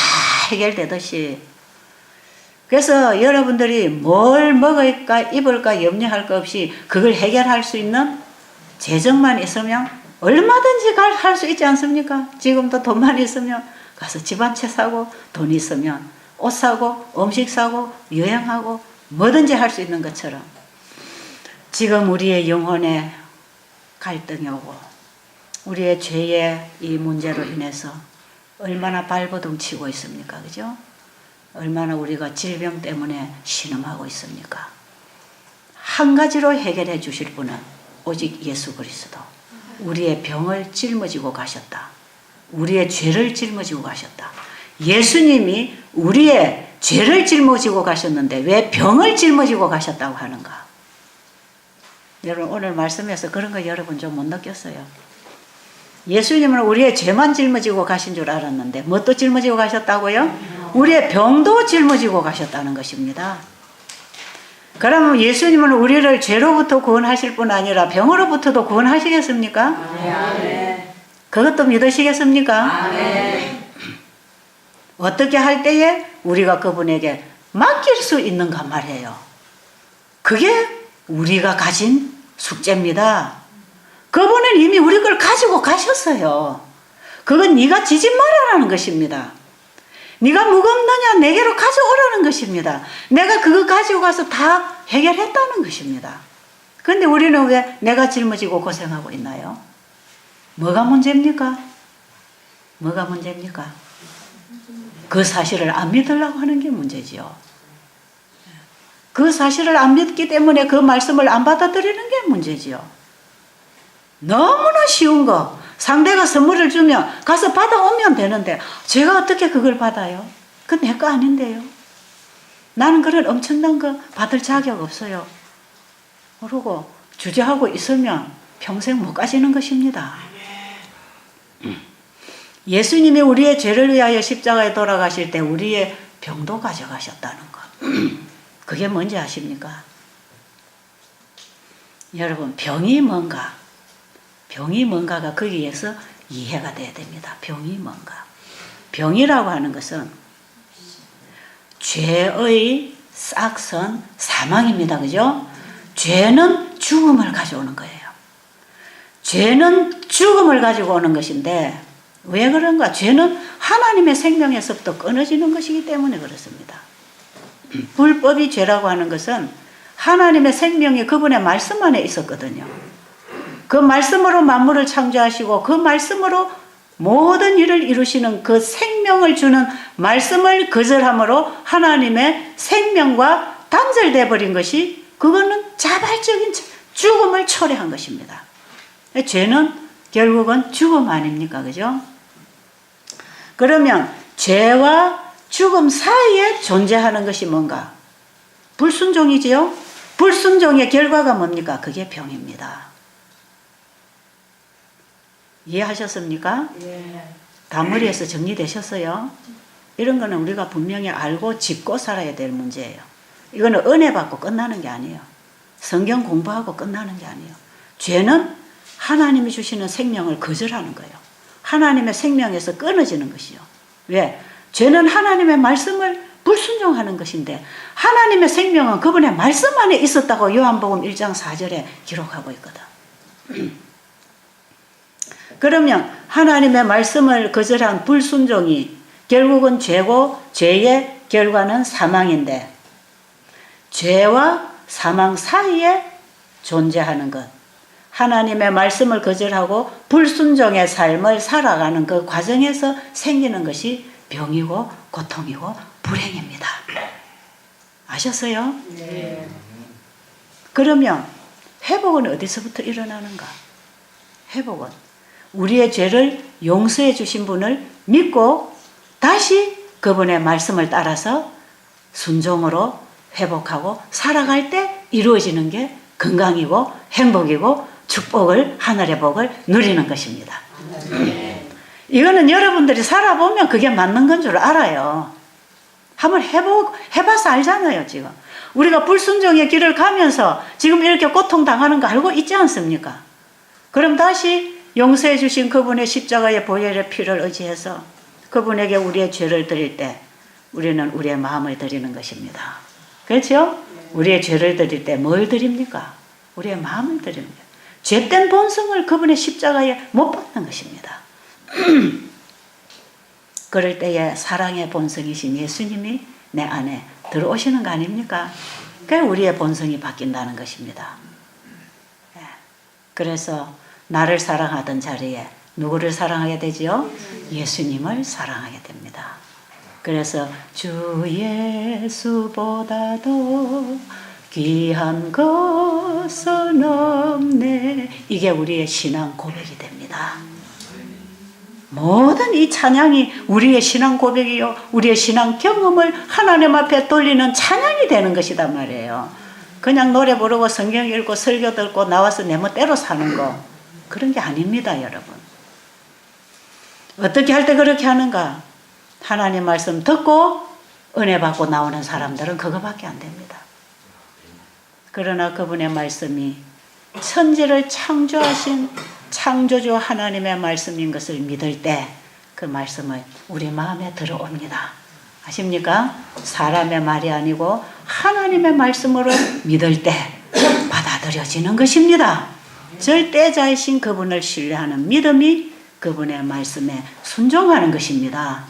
해결되듯이 그래서 여러분들이 뭘 먹을까 입을까 염려할 거 없이 그걸 해결할 수 있는 재정만 있으면 얼마든지 할 수 있지 않습니까? 지금도 돈만 있으면 가서 집 한 채 사고 돈 있으면 옷 사고 음식 사고 여행하고 뭐든지 할 수 있는 것처럼 지금 우리의 영혼에 갈등이 오고 우리의 죄의 이 문제로 인해서 얼마나 발버둥 치고 있습니까? 그죠? 얼마나 우리가 질병 때문에 신음하고 있습니까? 한 가지로 해결해 주실 분은 오직 예수 그리스도. 우리의 병을 짊어지고 가셨다. 우리의 죄를 짊어지고 가셨다. 예수님이 우리의 죄를 짊어지고 가셨는데 왜 병을 짊어지고 가셨다고 하는가? 여러분 오늘 말씀에서 그런 거 여러분 좀 못 느꼈어요? 예수님은 우리의 죄만 짊어지고 가신 줄 알았는데 뭣도 짊어지고 가셨다고요? 우리의 병도 짊어지고 가셨다는 것입니다. 그러면 예수님은 우리를 죄로부터 구원하실 뿐 아니라 병으로부터도 구원하시겠습니까? 아멘. 그것도 믿으시겠습니까? 아멘. 어떻게 할 때에 우리가 그분에게 맡길 수 있는가 말이에요. 그게 우리가 가진 숙제입니다. 그분은 이미 우리 걸 가지고 가셨어요. 그건 네가 지지 말아라는 것입니다. 네가 무겁느냐 내게로 가져오라는 것입니다. 내가 그거 가지고 가서 다 해결했다는 것입니다. 그런데 우리는 왜 내가 짊어지고 고생하고 있나요? 뭐가 문제입니까? 뭐가 문제입니까? 그 사실을 안 믿으려고 하는 게 문제지요. 그 사실을 안 믿기 때문에 그 말씀을 안 받아들이는 게 문제지요. 너무나 쉬운 거 상대가 선물을 주면 가서 받아오면 되는데 제가 어떻게 그걸 받아요? 그건 내 거 아닌데요. 나는 그런 엄청난 거 받을 자격 없어요. 그러고 주저하고 있으면 평생 못 가지는 것입니다. 예수님이 우리의 죄를 위하여 십자가에 돌아가실 때 우리의 병도 가져가셨다는 것. 그게 뭔지 아십니까? 여러분 병이 뭔가? 병이 뭔가가 거기에서 이해가 돼야 됩니다. 병이 뭔가? 병이라고 하는 것은 죄의 싹선 사망입니다. 그죠? 죄는 죽음을 가져오는 거예요. 죄는 죽음을 가지고 오는 것인데 왜 그런가? 죄는 하나님의 생명에서부터 끊어지는 것이기 때문에 그렇습니다. 불법이 죄라고 하는 것은 하나님의 생명이 그분의 말씀 안에 있었거든요. 그 말씀으로 만물을 창조하시고 그 말씀으로 모든 일을 이루시는 그 생명을 주는 말씀을 거절함으로 하나님의 생명과 단절돼 버린 것이 그거는 자발적인 죽음을 초래한 것입니다. 죄는 결국은 죽음 아닙니까? 그죠? 그러면 죄와 죽음 사이에 존재하는 것이 뭔가? 불순종이지요? 불순종의 결과가 뭡니까? 그게 병입니다. 이해하셨습니까? 예. 다 머리에서 정리되셨어요? 이런 거는 우리가 분명히 알고 짚고 살아야 될 문제예요. 이거는 은혜 받고 끝나는 게 아니에요. 성경 공부하고 끝나는 게 아니에요. 죄는 하나님이 주시는 생명을 거절하는 거예요. 하나님의 생명에서 끊어지는 것이요. 왜? 죄는 하나님의 말씀을 불순종하는 것인데 하나님의 생명은 그분의 말씀 안에 있었다고 요한복음 1장 4절에 기록하고 있거든. 그러면 하나님의 말씀을 거절한 불순종이 결국은 죄고 죄의 결과는 사망인데 죄와 사망 사이에 존재하는 것, 하나님의 말씀을 거절하고 불순종의 삶을 살아가는 그 과정에서 생기는 것이 병이고 고통이고 불행입니다. 아셨어요? 네. 그러면 회복은 어디서부터 일어나는가? 회복은 우리의 죄를 용서해 주신 분을 믿고 다시 그분의 말씀을 따라서 순종으로 회복하고 살아갈 때 이루어지는 게 건강이고 행복이고 축복을, 하늘의 복을 누리는 것입니다. 이거는 여러분들이 살아보면 그게 맞는 건 줄 알아요. 한번 해봐서 알잖아요, 지금. 우리가 불순종의 길을 가면서 지금 이렇게 고통당하는 거 알고 있지 않습니까? 그럼 다시 용서해 주신 그분의 십자가의 보혈의 피를 의지해서 그분에게 우리의 죄를 드릴 때 우리는 우리의 마음을 드리는 것입니다. 그렇죠? 우리의 죄를 드릴 때 뭘 드립니까? 우리의 마음을 드리는 거예요. 죄된 본성을 그분의 십자가에 못 박는 것입니다. 그럴 때에 사랑의 본성이신 예수님이 내 안에 들어오시는 거 아닙니까? 그래서 우리의 본성이 바뀐다는 것입니다. 그래서 나를 사랑하던 자리에 누구를 사랑하게 되지요? 예수님을 사랑하게 됩니다. 그래서 주 예수보다도 귀한 것은 없네. 이게 우리의 신앙 고백이 됩니다. 모든 이 찬양이 우리의 신앙 고백이요, 우리의 신앙 경험을 하나님 앞에 돌리는 찬양이 되는 것이단 말이에요. 그냥 노래 부르고 성경 읽고 설교 듣고 나와서 내 멋대로 사는 거, 그런 게 아닙니다, 여러분. 어떻게 할 때 그렇게 하는가? 하나님 말씀 듣고 은혜 받고 나오는 사람들은 그거밖에 안 됩니다. 그러나 그분의 말씀이 천지를 창조하신 창조주 하나님의 말씀인 것을 믿을 때 그 말씀은 우리 마음에 들어옵니다. 아십니까? 사람의 말이 아니고 하나님의 말씀으로 믿을 때 받아들여지는 것입니다. 절대자이신 그분을 신뢰하는 믿음이 그분의 말씀에 순종하는 것입니다.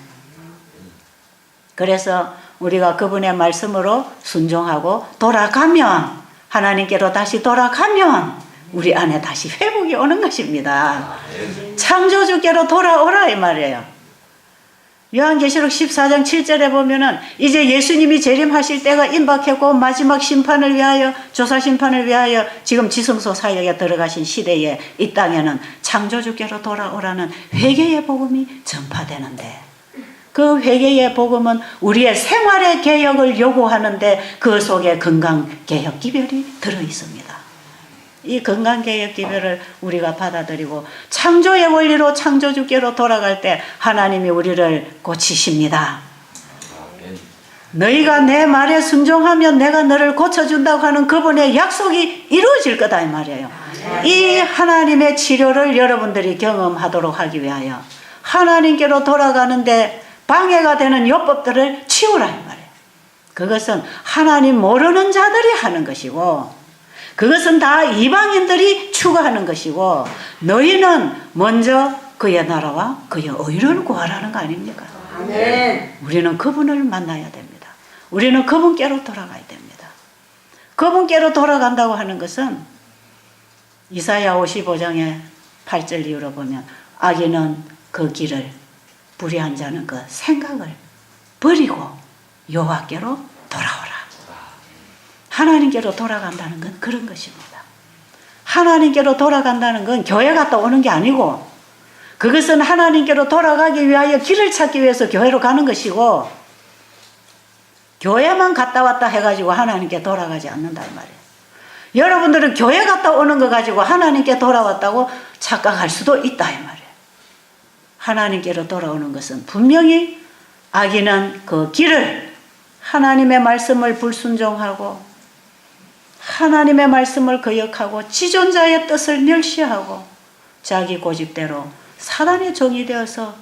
그래서 우리가 그분의 말씀으로 순종하고 돌아가면, 하나님께로 다시 돌아가면 우리 안에 다시 회복이 오는 것입니다. 창조주께로 돌아오라 이 말이에요. 요한계시록 14장 7절에 보면은 이제 예수님이 재림하실 때가 임박했고 마지막 심판을 위하여, 조사 심판을 위하여 지금 지성소 사역에 들어가신 시대에 이 땅에는 창조주께로 돌아오라는 회개의 복음이 전파되는데, 그 회개의 복음은 우리의 생활의 개혁을 요구하는데 그 속에 건강개혁 기별이 들어있습니다. 이 건강개혁 기별을 우리가 받아들이고 창조의 원리로 창조주께로 돌아갈 때 하나님이 우리를 고치십니다. 너희가 내 말에 순종하면 내가 너를 고쳐준다고 하는 그분의 약속이 이루어질 거다 이 말이에요. 이 하나님의 치료를 여러분들이 경험하도록 하기 위하여 하나님께로 돌아가는데 방해가 되는 요법들을 치우라 이 말이에요. 그것은 하나님 모르는 자들이 하는 것이고, 그것은 다 이방인들이 추구하는 것이고, 너희는 먼저 그의 나라와 그의 의를 구하라는 거 아닙니까? 아멘. 우리는 그분을 만나야 됩니다. 우리는 그분께로 돌아가야 됩니다. 그분께로 돌아간다고 하는 것은 이사야 55장의 8절 이후로 보면 악인은 그 길을, 불의한 자는 그 생각을 버리고 여호와께로 돌아오라. 하나님께로 돌아간다는 건 그런 것입니다. 하나님께로 돌아간다는 건 교회 갔다 오는 게 아니고, 그것은 하나님께로 돌아가기 위하여 길을 찾기 위해서 교회로 가는 것이고, 교회만 갔다 왔다 해가지고 하나님께 돌아가지 않는단 말이에요. 여러분들은 교회 갔다 오는 거 가지고 하나님께 돌아왔다고 착각할 수도 있다 이 말이에요. 하나님께로 돌아오는 것은 분명히 악인은 그 길을, 하나님의 말씀을 불순종하고 하나님의 말씀을 거역하고 지존자의 뜻을 멸시하고 자기 고집대로 사단의 종이 되어서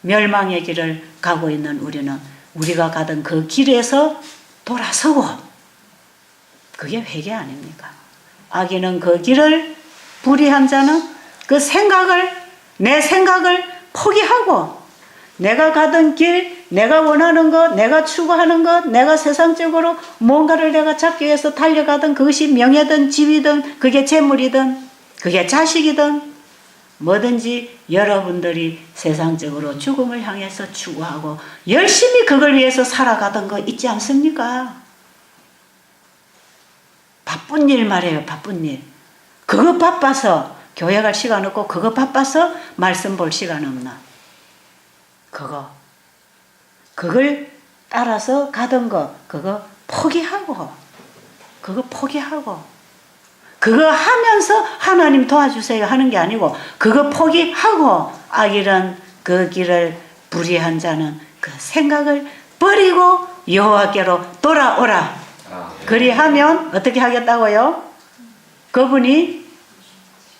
멸망의 길을 가고 있는 우리는 우리가 가던 그 길에서 돌아서고, 그게 회개 아닙니까? 악인은 그 길을, 불의한 자는 그 생각을, 내 생각을 포기하고 내가 가던 길, 내가 원하는 것, 내가 추구하는 것, 내가 세상적으로 뭔가를 내가 잡기 위해서 달려가던 그것이 명예든 지위든 그게 재물이든 그게 자식이든 뭐든지 여러분들이 세상적으로 죽음을 향해서 추구하고 열심히 그걸 위해서 살아가던 거 있지 않습니까? 바쁜 일 말이에요. 바쁜 일. 그거 바빠서 교회 갈 시간 없고 그거 바빠서 말씀 볼 시간 없나. 그걸 따라서 가던 거 그거 포기하고 그거 하면서 하나님 도와주세요 하는 게 아니고 그거 포기하고 악이란 그 길을 불의한 자는 그 생각을 버리고 여호와께로 돌아오라. 그리하면 어떻게 하겠다고요? 그분이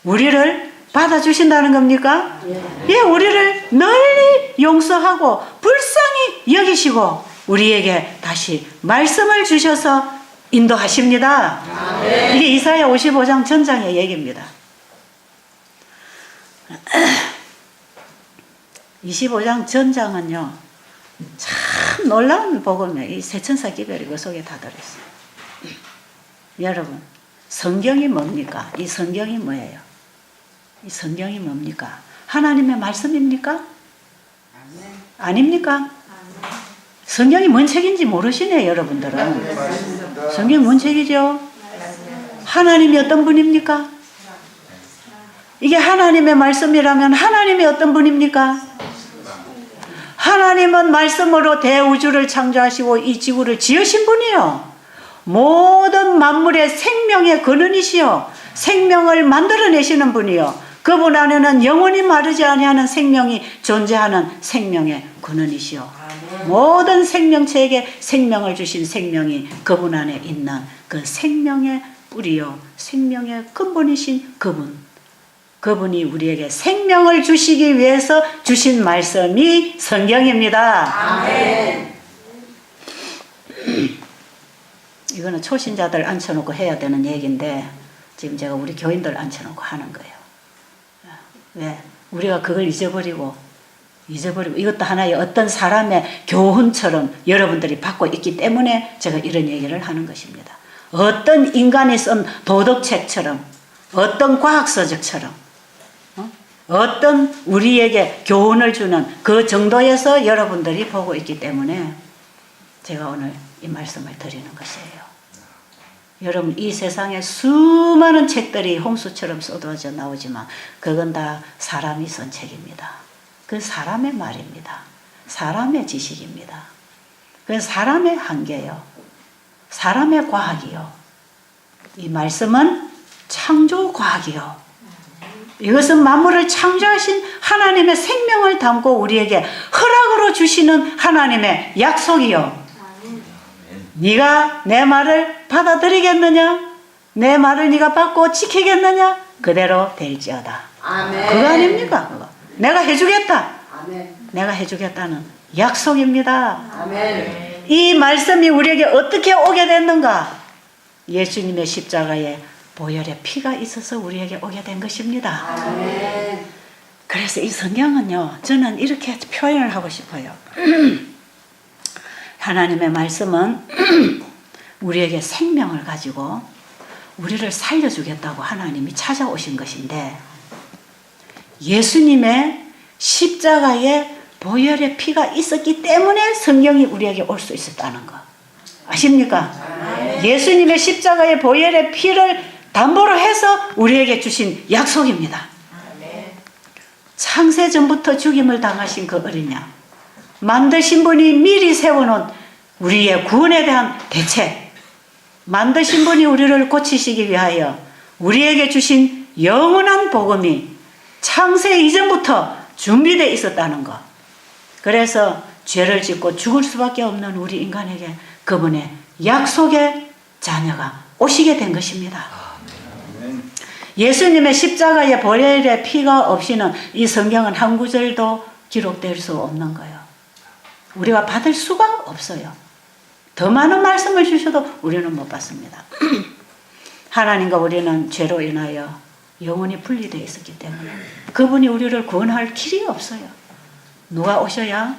우리를 받아주신다는 겁니까? 예, 우리를 널리 용서하고 불쌍히 여기시고 우리에게 다시 말씀을 주셔서 인도하십니다. 이게 이사야 55장 전장의 얘기입니다. 25장 전장은요, 참 놀라운 복음이에요. 이 세천사 기별이 그 속에 다 들어있어요. 여러분, 성경이 뭡니까? 이 성경이 뭐예요? 이 성경이 뭡니까? 하나님의 말씀입니까? 아닙니까? 성경이 뭔 책인지 모르시네, 여러분들은. 성경이 뭔 책이죠? 하나님이 어떤 분입니까? 이게 하나님의 말씀이라면 하나님이 어떤 분입니까? 하나님은 말씀으로 대우주를 창조하시고 이 지구를 지으신 분이요. 모든 만물의 생명의 근원이시요. 생명을 만들어내시는 분이요. 그분 안에는 영원히 마르지 아니하는 생명이 존재하는 생명의 근원이시요. 모든 생명체에게 생명을 주신 생명이 그분 안에 있는 그 생명의 뿌리요. 생명의 근본이신 그분이 우리에게 생명을 주시기 위해서 주신 말씀이 성경입니다. 아멘. 이거는 초신자들 앉혀놓고 해야 되는 얘기인데 지금 제가 우리 교인들 앉혀놓고 하는 거예요. 왜? 우리가 그걸 잊어버리고 이것도 하나의 어떤 사람의 교훈처럼 여러분들이 받고 있기 때문에 제가 이런 얘기를 하는 것입니다. 어떤 인간이 쓴 도덕책처럼 어떤 과학서적처럼 어떤 우리에게 교훈을 주는 그 정도에서 여러분들이 보고 있기 때문에 제가 오늘 이 말씀을 드리는 것이에요. 여러분, 이 세상에 수많은 책들이 홍수처럼 쏟아져 나오지만 그건 다 사람이 쓴 책입니다. 그 사람의 말입니다. 사람의 지식입니다. 그 사람의 한계요. 사람의 과학이요. 이 말씀은 창조과학이요. 이것은 만물을 창조하신 하나님의 생명을 담고 우리에게 허락으로 주시는 하나님의 약속이요. 네가 내 말을 받아들이겠느냐? 내 말을 네가 받고 지키겠느냐? 그대로 될지어다. 아멘. 그거 아닙니까? 그거. 내가 해주겠다. 아멘. 내가 해주겠다는 약속입니다. 아멘. 이 말씀이 우리에게 어떻게 오게 됐는가? 예수님의 십자가에 보혈의 피가 있어서 우리에게 오게 된 것입니다. 아멘. 그래서 이 성경은요, 저는 이렇게 표현을 하고 싶어요. 하나님의 말씀은 우리에게 생명을 가지고 우리를 살려주겠다고 하나님이 찾아오신 것인데 예수님의 십자가에 보혈의 피가 있었기 때문에 성경이 우리에게 올 수 있었다는 거 아십니까? 예수님의 십자가에 보혈의 피를 담보로 해서 우리에게 주신 약속입니다. 창세전부터 죽임을 당하신 그 어린 양, 만드신 분이 미리 세워놓은 우리의 구원에 대한 대책, 만드신 분이 우리를 고치시기 위하여 우리에게 주신 영원한 복음이 창세 이전부터 준비되어 있었다는 것. 그래서 죄를 짓고 죽을 수밖에 없는 우리 인간에게 그분의 약속의 자녀가 오시게 된 것입니다. 예수님의 십자가의 보혈의 피가 없이는 이 성경은 한 구절도 기록될 수 없는 거예요. 우리가 받을 수가 없어요. 더 많은 말씀을 주셔도 우리는 못 받습니다. 하나님과 우리는 죄로 인하여 영원히 분리되어 있었기 때문에 그분이 우리를 구원할 길이 없어요. 누가 오셔야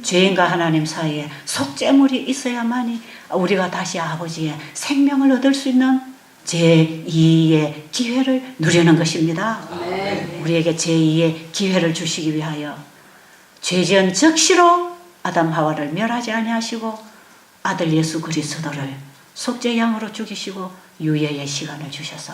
죄인과 하나님 사이에 속죄물이 있어야만이 우리가 다시 아버지의 생명을 얻을 수 있는 제2의 기회를 누리는 것입니다. 네. 우리에게 제2의 기회를 주시기 위하여 죄지은 즉시로 아담 하와를 멸하지 아니하시고 아들 예수 그리스도를 속죄양으로 죽이시고 유예의 시간을 주셔서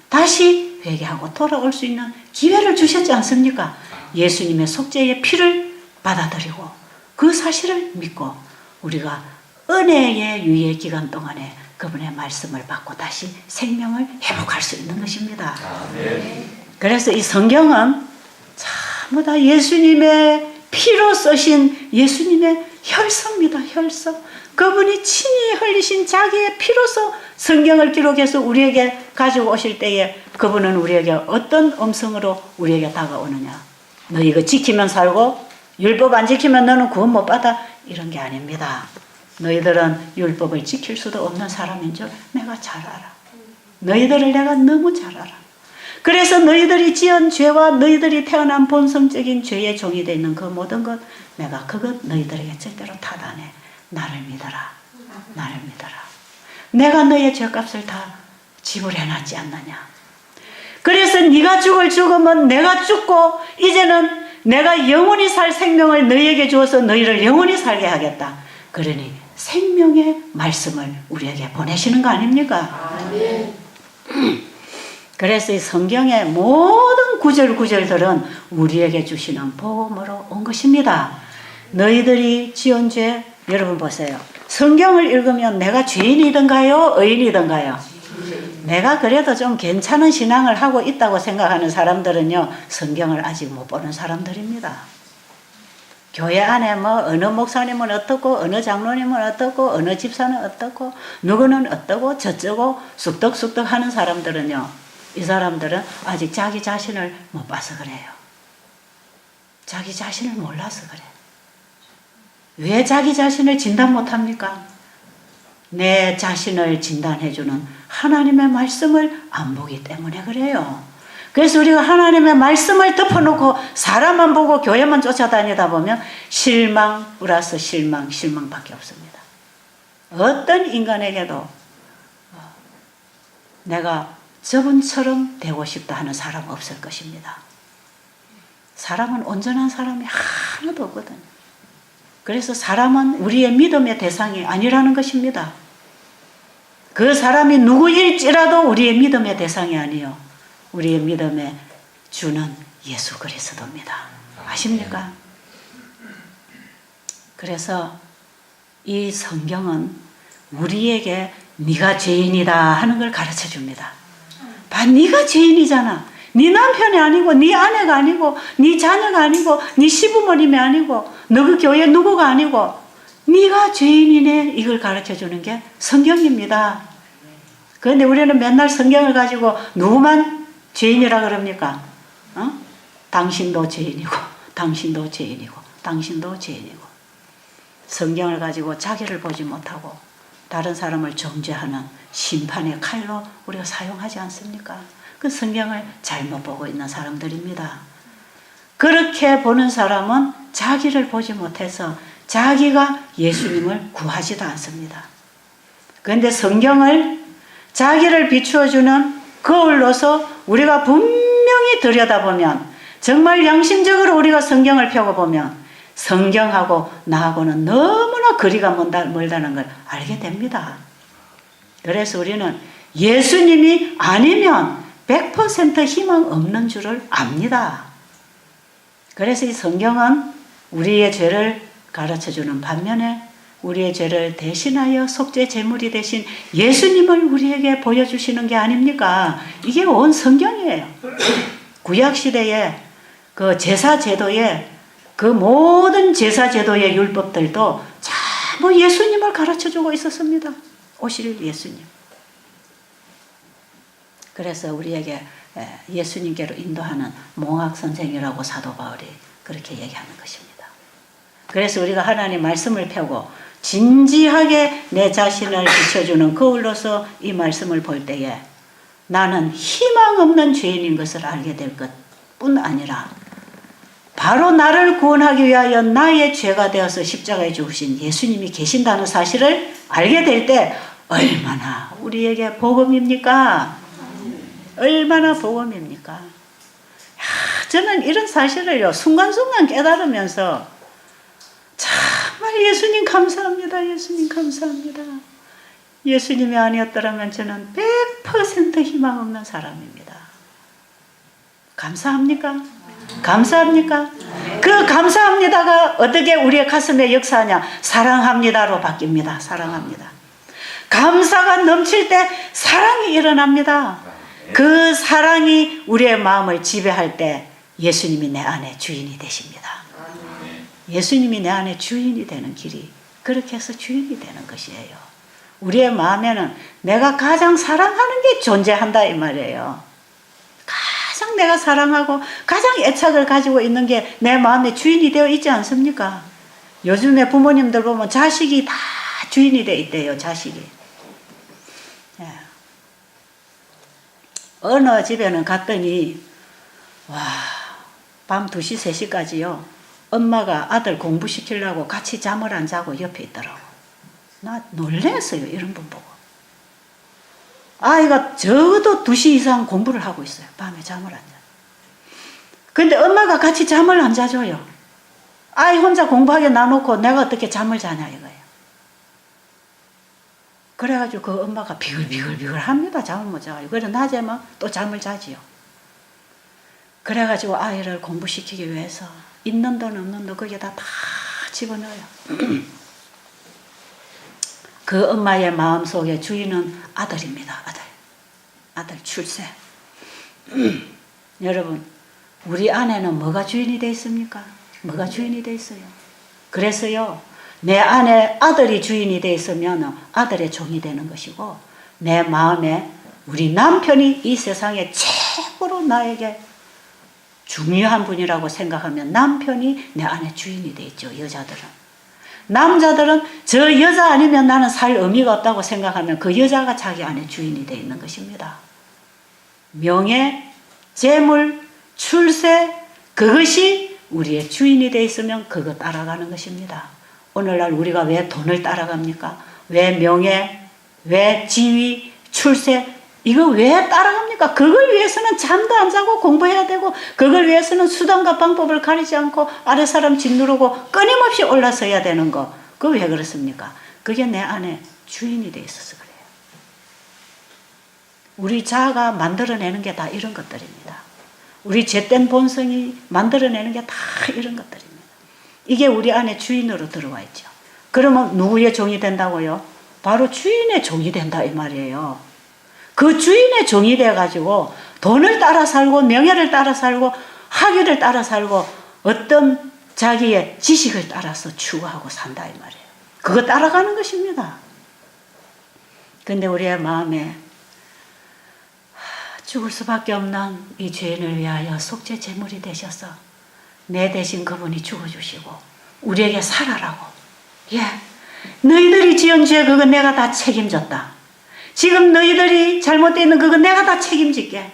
다시 회개하고 돌아올 수 있는 기회를 주셨지 않습니까? 예수님의 속죄의 피를 받아들이고 그 사실을 믿고 우리가 은혜의 유예 기간 동안에 그분의 말씀을 받고 다시 생명을 회복할 수 있는 것입니다. 그래서 이 성경은 전부 다 예수님의 피로 쓰신 예수님의 혈서입니다. 혈서. 그분이 친히 흘리신 자기의 피로서 성경을 기록해서 우리에게 가지고 오실 때에 그분은 우리에게 어떤 음성으로 우리에게 다가오느냐. 너 이거 지키면 살고 율법 안 지키면 너는 구원 못 받아. 이런 게 아닙니다. 너희들은 율법을 지킬 수도 없는 사람인 줄 내가 잘 알아. 너희들을 내가 너무 잘 알아. 그래서 너희들이 지은 죄와 너희들이 태어난 본성적인 죄의 종이 되어 있는 그 모든 것 내가 그것 너희들에게 절대로 타다내. 나를 믿어라. 나를 믿어라. 내가 너의 죄값을 다 지불해놨지 않느냐. 그래서 네가 죽을 죽음은 내가 죽고 이제는 내가 영원히 살 생명을 너희에게 주어서 너희를 영원히 살게 하겠다. 그러니 생명의 말씀을 우리에게 보내시는 거 아닙니까? 아멘. 그래서 이 성경의 모든 구절구절들은 우리에게 주시는 복음으로 온 것입니다. 너희들이 지은 죄 여러분 보세요. 성경을 읽으면 내가 죄인이든가요? 의인이든가요? 내가 그래도 좀 괜찮은 신앙을 하고 있다고 생각하는 사람들은요. 성경을 아직 못 보는 사람들입니다. 교회 안에 뭐 어느 목사님은 어떻고 어느 장로님은 어떻고 어느 집사는 어떻고 누구는 어떻고 저쩌고 쑥덕쑥덕 하는 사람들은요. 이 사람들은 아직 자기 자신을 못 봐서 그래요. 자기 자신을 몰라서 그래. 왜 자기 자신을 진단 못합니까? 내 자신을 진단해주는 하나님의 말씀을 안 보기 때문에 그래요. 그래서 우리가 하나님의 말씀을 덮어놓고 사람만 보고 교회만 쫓아다니다 보면 실망 플러스 실망, 실망밖에 없습니다. 어떤 인간에게도 내가 저분처럼 되고 싶다 하는 사람 없을 것입니다. 사람은 온전한 사람이 하나도 없거든요. 그래서 사람은 우리의 믿음의 대상이 아니라는 것입니다. 그 사람이 누구일지라도 우리의 믿음의 대상이 아니요. 우리의 믿음의 주는 예수 그리스도입니다. 아십니까? 그래서 이 성경은 우리에게 네가 죄인이다 하는 걸 가르쳐 줍니다. 봐, 네가 죄인이잖아. 네 남편이 아니고 네 아내가 아니고 네 자녀가 아니고 네 시부모님이 아니고 너 그 교회 누구가 아니고 네가 죄인이네. 이걸 가르쳐주는 게 성경입니다. 그런데 우리는 맨날 성경을 가지고 누구만 죄인이라 그럽니까? 당신도 죄인이고 당신도 죄인이고 당신도 죄인이고 성경을 가지고 자기를 보지 못하고 다른 사람을 정죄하는 심판의 칼로 우리가 사용하지 않습니까? 그 성경을 잘못 보고 있는 사람들입니다. 그렇게 보는 사람은 자기를 보지 못해서 자기가 예수님을 구하지도 않습니다. 그런데 성경을 자기를 비추어주는 거울로서 우리가 분명히 들여다보면 정말 양심적으로 우리가 성경을 펴고 보면 성경하고 나하고는 너무나 거리가 멀다는 걸 알게 됩니다. 그래서 우리는 예수님이 아니면 100% 희망 없는 줄을 압니다. 그래서 이 성경은 우리의 죄를 가르쳐주는 반면에 우리의 죄를 대신하여 속죄 제물이 되신 예수님을 우리에게 보여주시는 게 아닙니까? 이게 온 성경이에요. 구약시대에 그 제사제도에 그 모든 제사제도의 율법들도 전부 예수님을 가르쳐주고 있었습니다. 오실 예수님. 그래서 우리에게 예수님께로 인도하는 몽학 선생이라고 사도 바울이 그렇게 얘기하는 것입니다. 그래서 우리가 하나님 말씀을 펴고 진지하게 내 자신을 비춰주는 거울로서 이 말씀을 볼 때에 나는 희망 없는 죄인인 것을 알게 될 것뿐 아니라 바로 나를 구원하기 위하여 나의 죄가 되어서 십자가에 죽으신 예수님이 계신다는 사실을 알게 될 때 얼마나 우리에게 복음입니까? 얼마나 복음입니까? 저는 이런 사실을요 순간순간 깨달으면서 정말 예수님 감사합니다. 예수님 감사합니다. 예수님이 아니었더라면 저는 100% 희망 없는 사람입니다. 감사합니까? 감사합니까? 그 감사합니다가 어떻게 우리의 가슴에 역사하냐? 사랑합니다로 바뀝니다. 사랑합니다. 감사가 넘칠 때 사랑이 일어납니다. 그 사랑이 우리의 마음을 지배할 때 예수님이 내 안에 주인이 되십니다. 예수님이 내 안에 주인이 되는 길이 그렇게 해서 주인이 되는 것이에요. 우리의 마음에는 내가 가장 사랑하는 게 존재한다 이 말이에요. 가장 내가 사랑하고 가장 애착을 가지고 있는 게 내 마음의 주인이 되어 있지 않습니까? 요즘에 부모님들 보면 자식이 다 주인이 되어 있대요. 자식이. 어느 집에는 갔더니 밤 2시 3시까지요 엄마가 아들 공부시키려고 같이 잠을 안 자고 옆에 있더라고. 나 놀랐어요. 이런 분 보고. 아이가 적어도 2시 이상 공부를 하고 있어요. 밤에 잠을 안 자. 근데 엄마가 같이 잠을 안 자줘요. 아이 혼자 공부하게 놔놓고 내가 어떻게 잠을 자냐 이거예요. 그래가지고 그 엄마가 비글비글 합니다. 잠을 못 자요. 그래 낮에만 또 잠을 자지요. 그래가지고 아이를 공부시키기 위해서 있는 돈 없는 돈 거기에다 다 집어넣어요. 그 엄마의 마음속에 주인은 아들입니다. 아들 출세. 여러분 우리 안에는 뭐가 주인이 되어 있습니까? 뭐가 주인이 되어 있어요? 그래서요 내 안에 아들이 주인이 되어 있으면 아들의 종이 되는 것이고 내 마음에 우리 남편이 이 세상에 최고로 나에게 중요한 분이라고 생각하면 남편이 내 안에 주인이 되어 있죠. 여자들은. 남자들은 저 여자 아니면 나는 살 의미가 없다고 생각하면 그 여자가 자기 안에 주인이 되어 있는 것입니다. 명예, 재물, 출세 그것이 우리의 주인이 되어 있으면 그거 따라가는 것입니다. 오늘날 우리가 왜 돈을 따라갑니까? 왜 명예, 왜 지위, 출세 이거 왜 따라갑니까? 그걸 위해서는 잠도 안 자고 공부해야 되고 그걸 위해서는 수단과 방법을 가리지 않고 아래 사람 짓누르고 끊임없이 올라서야 되는 거 그거 왜 그렇습니까? 그게 내 안에 주인이 돼 있어서 그래요. 우리 자아가 만들어내는 게 다 이런 것들입니다. 우리 죄된 본성이 만들어내는 게 다 이런 것들입니다. 이게 우리 안에 주인으로 들어와 있죠. 그러면 누구의 종이 된다고요? 바로 주인의 종이 된다 이 말이에요. 그 주인의 종이 돼가지고 돈을 따라 살고 명예를 따라 살고 학위를 따라 살고 어떤 자기의 지식을 따라서 추구하고 산다 이 말이에요. 그거 따라가는 것입니다. 근데 우리의 마음에 죽을 수밖에 없는 이 죄인을 위하여 속죄 제물이 되셔서 내 대신 그분이 죽어주시고 우리에게 살아라고. 너희들이 지은 죄 그거 내가 다 책임졌다. 지금 너희들이 잘못되어 있는 그거 내가 다 책임질게.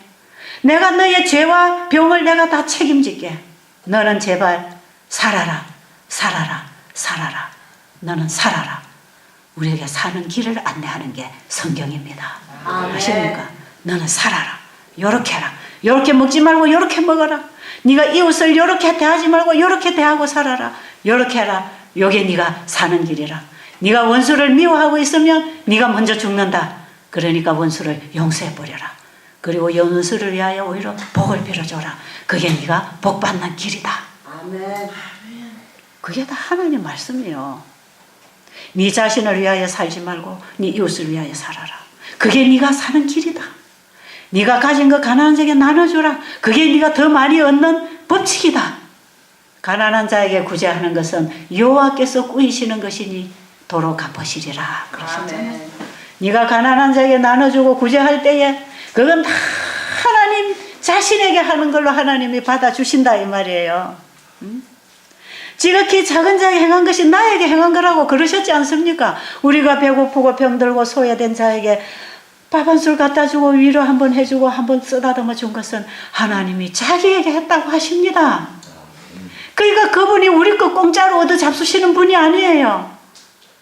내가 너의 죄와 병을 내가 다 책임질게. 너는 제발 살아라. 살아라. 살아라. 너는 살아라. 우리에게 사는 길을 안내하는 게 성경입니다. 아십니까? 너는 살아라. 요렇게 해라. 요렇게 먹지 말고 요렇게 먹어라. 네가 이웃을 요렇게 대하지 말고 요렇게 대하고 살아라. 요렇게 해라. 요게 네가 사는 길이라. 네가 원수를 미워하고 있으면 네가 먼저 죽는다. 그러니까 원수를 용서해버려라. 그리고 원수를 위하여 오히려 복을 빌어줘라. 그게 네가 복받는 길이다. 아멘. 그게 다 하나님 말씀이에요. 네 자신을 위하여 살지 말고 네 이웃을 위하여 살아라. 그게 네가 사는 길이다. 네가 가진 거 가난한 자에게 나눠주라. 그게 네가 더 많이 얻는 법칙이다. 가난한 자에게 구제하는 것은 여호와께서 꾸이시는 것이니 도로 갚으시리라 그러셨잖아요. 네가 가난한 자에게 나눠주고 구제할 때에 그건 다 하나님 자신에게 하는 걸로 하나님이 받아주신다 이 말이에요. 지극히 작은 자에게 행한 것이 나에게 행한 거라고 그러셨지 않습니까? 우리가 배고프고 병들고 소외된 자에게 밥 한 술 갖다 주고 위로 한번 해주고 한번 쓰다듬어 준 것은 하나님이 자기에게 했다고 하십니다. 그러니까 그분이 우리 거 공짜로 얻어 잡수시는 분이 아니에요.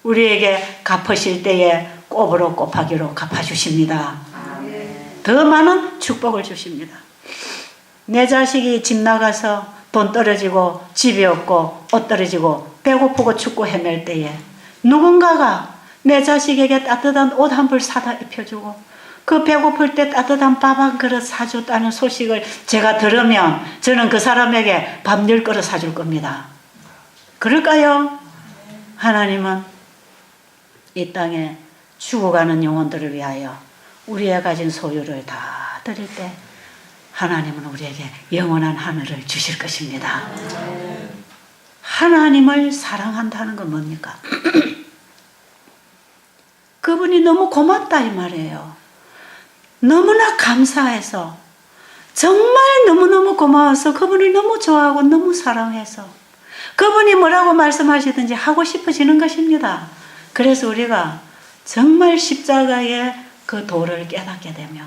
우리에게 갚으실 때에 곱으로 곱하기로 갚아주십니다. 더 많은 축복을 주십니다. 내 자식이 집 나가서 돈 떨어지고 집이 없고 옷 떨어지고 배고프고 춥고 헤맬 때에 누군가가 내 자식에게 따뜻한 옷 한 벌 사다 입혀주고 그 배고플 때 따뜻한 밥 한 그릇 사줬다는 소식을 제가 들으면 저는 그 사람에게 밥 10그릇 사줄 겁니다. 그럴까요? 하나님은 이 땅에 죽어가는 영혼들을 위하여 우리의 가진 소유를 다 드릴 때 하나님은 우리에게 영원한 하늘을 주실 것입니다. 하나님을 사랑한다는 건 뭡니까? 그분이 너무 고맙다 이 말이에요. 너무나 감사해서 정말 너무너무 고마워서 그분을 너무 좋아하고 너무 사랑해서 그분이 뭐라고 말씀하시든지 하고 싶어지는 것입니다. 그래서 우리가 정말 십자가의 그 도를 깨닫게 되면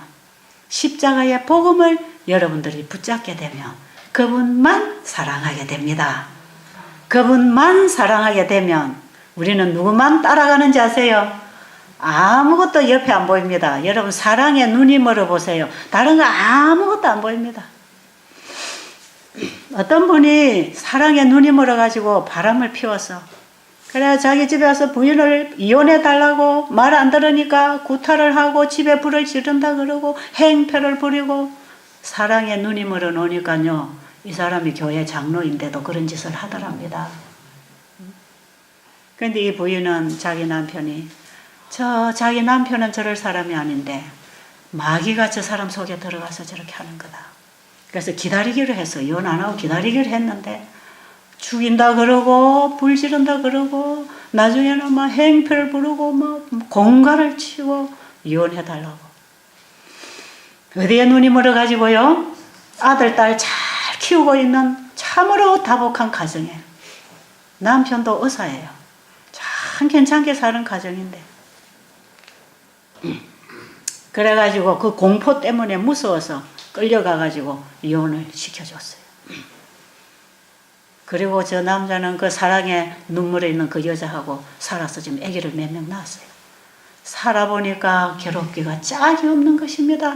십자가의 복음을 여러분들이 붙잡게 되면 그분만 사랑하게 됩니다. 그분만 사랑하게 되면 우리는 누구만 따라가는지 아세요? 아무것도 옆에 안 보입니다. 여러분 사랑의 눈이 멀어보세요. 다른 거 아무것도 안 보입니다. 어떤 분이 사랑의 눈이 멀어가지고 바람을 피워서 그래 자기 집에 와서 부인을 이혼해 달라고 말 안 들으니까 구타를 하고 집에 불을 지른다 그러고 행패를 부리고 사랑의 눈이 멀어 놓으니까요 이 사람이 교회 장로인데도 그런 짓을 하더랍니다. 그런데 이 부인은 자기 남편이 자기 남편은 저럴 사람이 아닌데 마귀가 저 사람 속에 들어가서 저렇게 하는 거다. 그래서 기다리기로 해서 이혼 안 하고 기다리기로 했는데 죽인다 그러고 불 지른다 그러고 나중에는 막 행패를 부르고 막 공갈을 치고 이혼해 달라고. 어디에 눈이 멀어가지고요 아들 딸 잘 키우고 있는 참으로 다복한 가정에 남편도 의사예요. 참 괜찮게 사는 가정인데 그래가지고 그 공포 때문에 무서워서 끌려가가지고 이혼을 시켜줬어요. 그리고 저 남자는 그 사랑에 눈물에 있는 그 여자하고 살아서 지금 아기를 몇 명 낳았어요. 살아보니까 괴롭기가 짝이 없는 것입니다.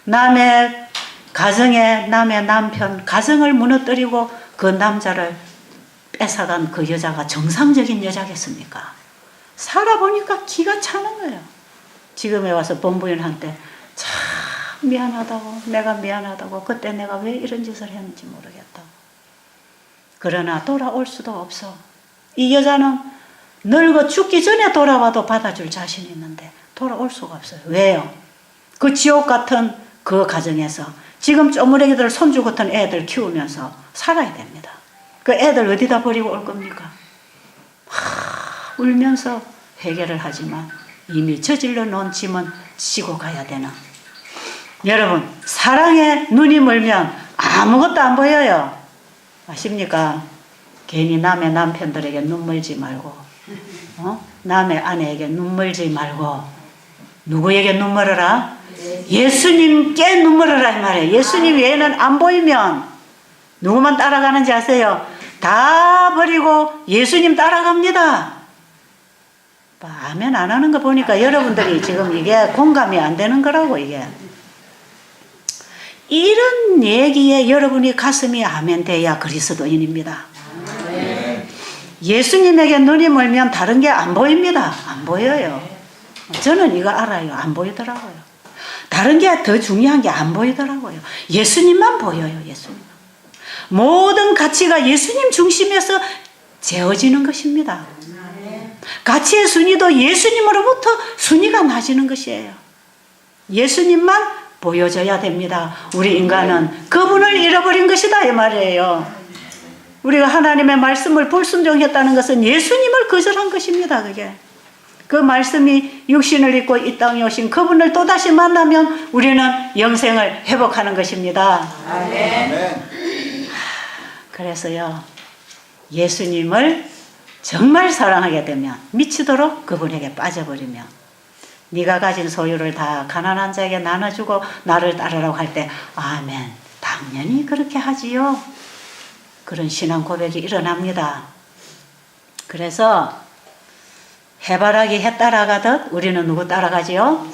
남의 가정에 남의 남편 가정을 무너뜨리고 그 남자를 뺏어간 그 여자가 정상적인 여자겠습니까? 살아보니까 기가 차는 거예요. 지금에 와서 본부인한테 참 미안하다고 내가 미안하다고 그때 내가 왜 이런 짓을 했는지 모르겠다고. 그러나 돌아올 수도 없어. 이 여자는 늙어 죽기 전에 돌아와도 받아줄 자신이 있는데 돌아올 수가 없어요. 왜요? 그 지옥 같은 그 가정에서 지금 쪼무레기들 손주 같은 애들 키우면서 살아야 됩니다. 그 애들 어디다 버리고 올 겁니까? 울면서 회개를 하지만 이미 저질러 놓은 짐은 지고 가야 되나. 여러분 사랑에 눈이 멀면 아무것도 안 보여요. 아십니까? 괜히 남의 남편들에게 눈물지 말고 남의 아내에게 눈물지 말고 누구에게 눈물어라? 예수님께 눈물어라 이 말이에요. 예수님 외에는 안 보이면 누구만 따라가는지 아세요? 다 버리고 예수님 따라갑니다. 아멘 안 하는 거 보니까 여러분들이 지금 이게 공감이 안 되는 거라고. 이게 이런 얘기에 여러분이 가슴이 아멘 돼야 그리스도인입니다. 예수님에게 눈이 멀면 다른 게 안 보입니다. 안 보여요. 저는 이거 알아요. 안 보이더라고요. 다른 게 더 중요한 게 안 보이더라고요. 예수님만 보여요. 예수님. 모든 가치가 예수님 중심에서 재어지는 것입니다. 가치의 순위도 예수님으로부터 순위가 나지는 것이에요. 예수님만 보여줘야 됩니다. 우리 인간은 그분을 잃어버린 것이다 이 말이에요. 우리가 하나님의 말씀을 불순종했다는 것은 예수님을 거절한 것입니다. 그게 그 말씀이 육신을 입고 이 땅에 오신 그분을 또다시 만나면 우리는 영생을 회복하는 것입니다. 아멘. 그래서요, 예수님을 정말 사랑하게 되면 미치도록 그분에게 빠져버리면 네가 가진 소유를 다 가난한 자에게 나눠주고 나를 따르라고 할 때 아멘, 당연히 그렇게 하지요. 그런 신앙 고백이 일어납니다. 그래서 해바라기 해 따라가듯 우리는 누구 따라가지요?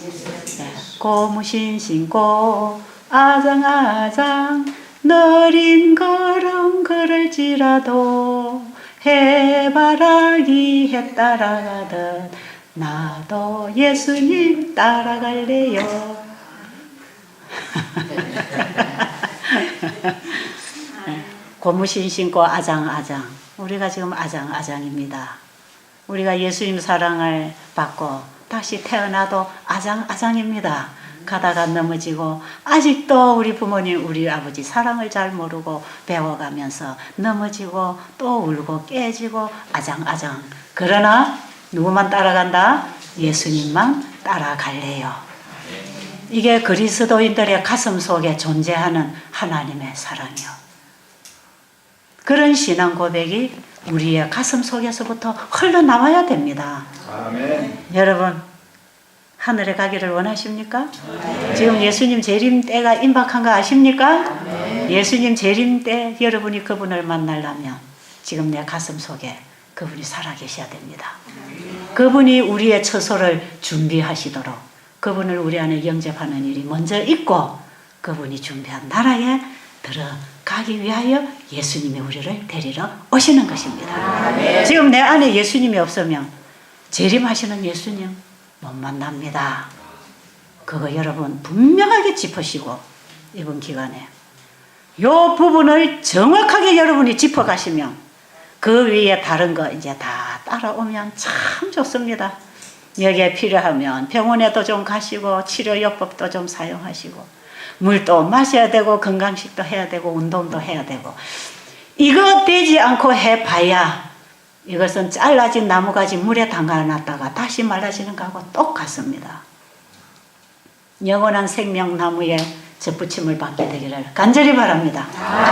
네. 고무신 신고 아장아장 느린 걸음 걸을지라도 해바라기 해 따라가듯 나도 예수님 따라갈래요. 고무신 신고 아장아장. 우리가 지금 아장아장입니다. 우리가 예수님 사랑을 받고 다시 태어나도 아장아장입니다. 가다가 넘어지고 아직도 우리 부모님 우리 아버지 사랑을 잘 모르고 배워가면서 넘어지고 또 울고 깨지고 아장아장. 그러나 누구만 따라간다? 예수님만 따라갈래요. 이게 그리스도인들의 가슴 속에 존재하는 하나님의 사랑이요. 그런 신앙 고백이 우리의 가슴 속에서부터 흘러나와야 됩니다. 아멘. 여러분, 하늘에 가기를 원하십니까? 지금 예수님 재림 때가 임박한 거 아십니까? 예수님 재림 때 여러분이 그분을 만나려면 지금 내 가슴 속에 그분이 살아계셔야 됩니다. 그분이 우리의 처소를 준비하시도록 그분을 우리 안에 영접하는 일이 먼저 있고 그분이 준비한 나라에 들어가기 위하여 예수님이 우리를 데리러 오시는 것입니다. 지금 내 안에 예수님이 없으면 재림하시는 예수님 못 만납니다. 그거 여러분 분명하게 짚으시고 이번 기간에 이 부분을 정확하게 여러분이 짚어가시면 그 위에 다른 거 이제 다 따라오면 참 좋습니다. 여기에 필요하면 병원에도 좀 가시고 치료요법도 좀 사용하시고 물도 마셔야 되고 건강식도 해야 되고 운동도 해야 되고 이거 되지 않고 해봐야 이것은 잘라진 나무가지 물에 담가놨다가 다시 말라지는 거하고 똑같습니다. 영원한 생명나무에 접붙임을 받게 되기를 간절히 바랍니다.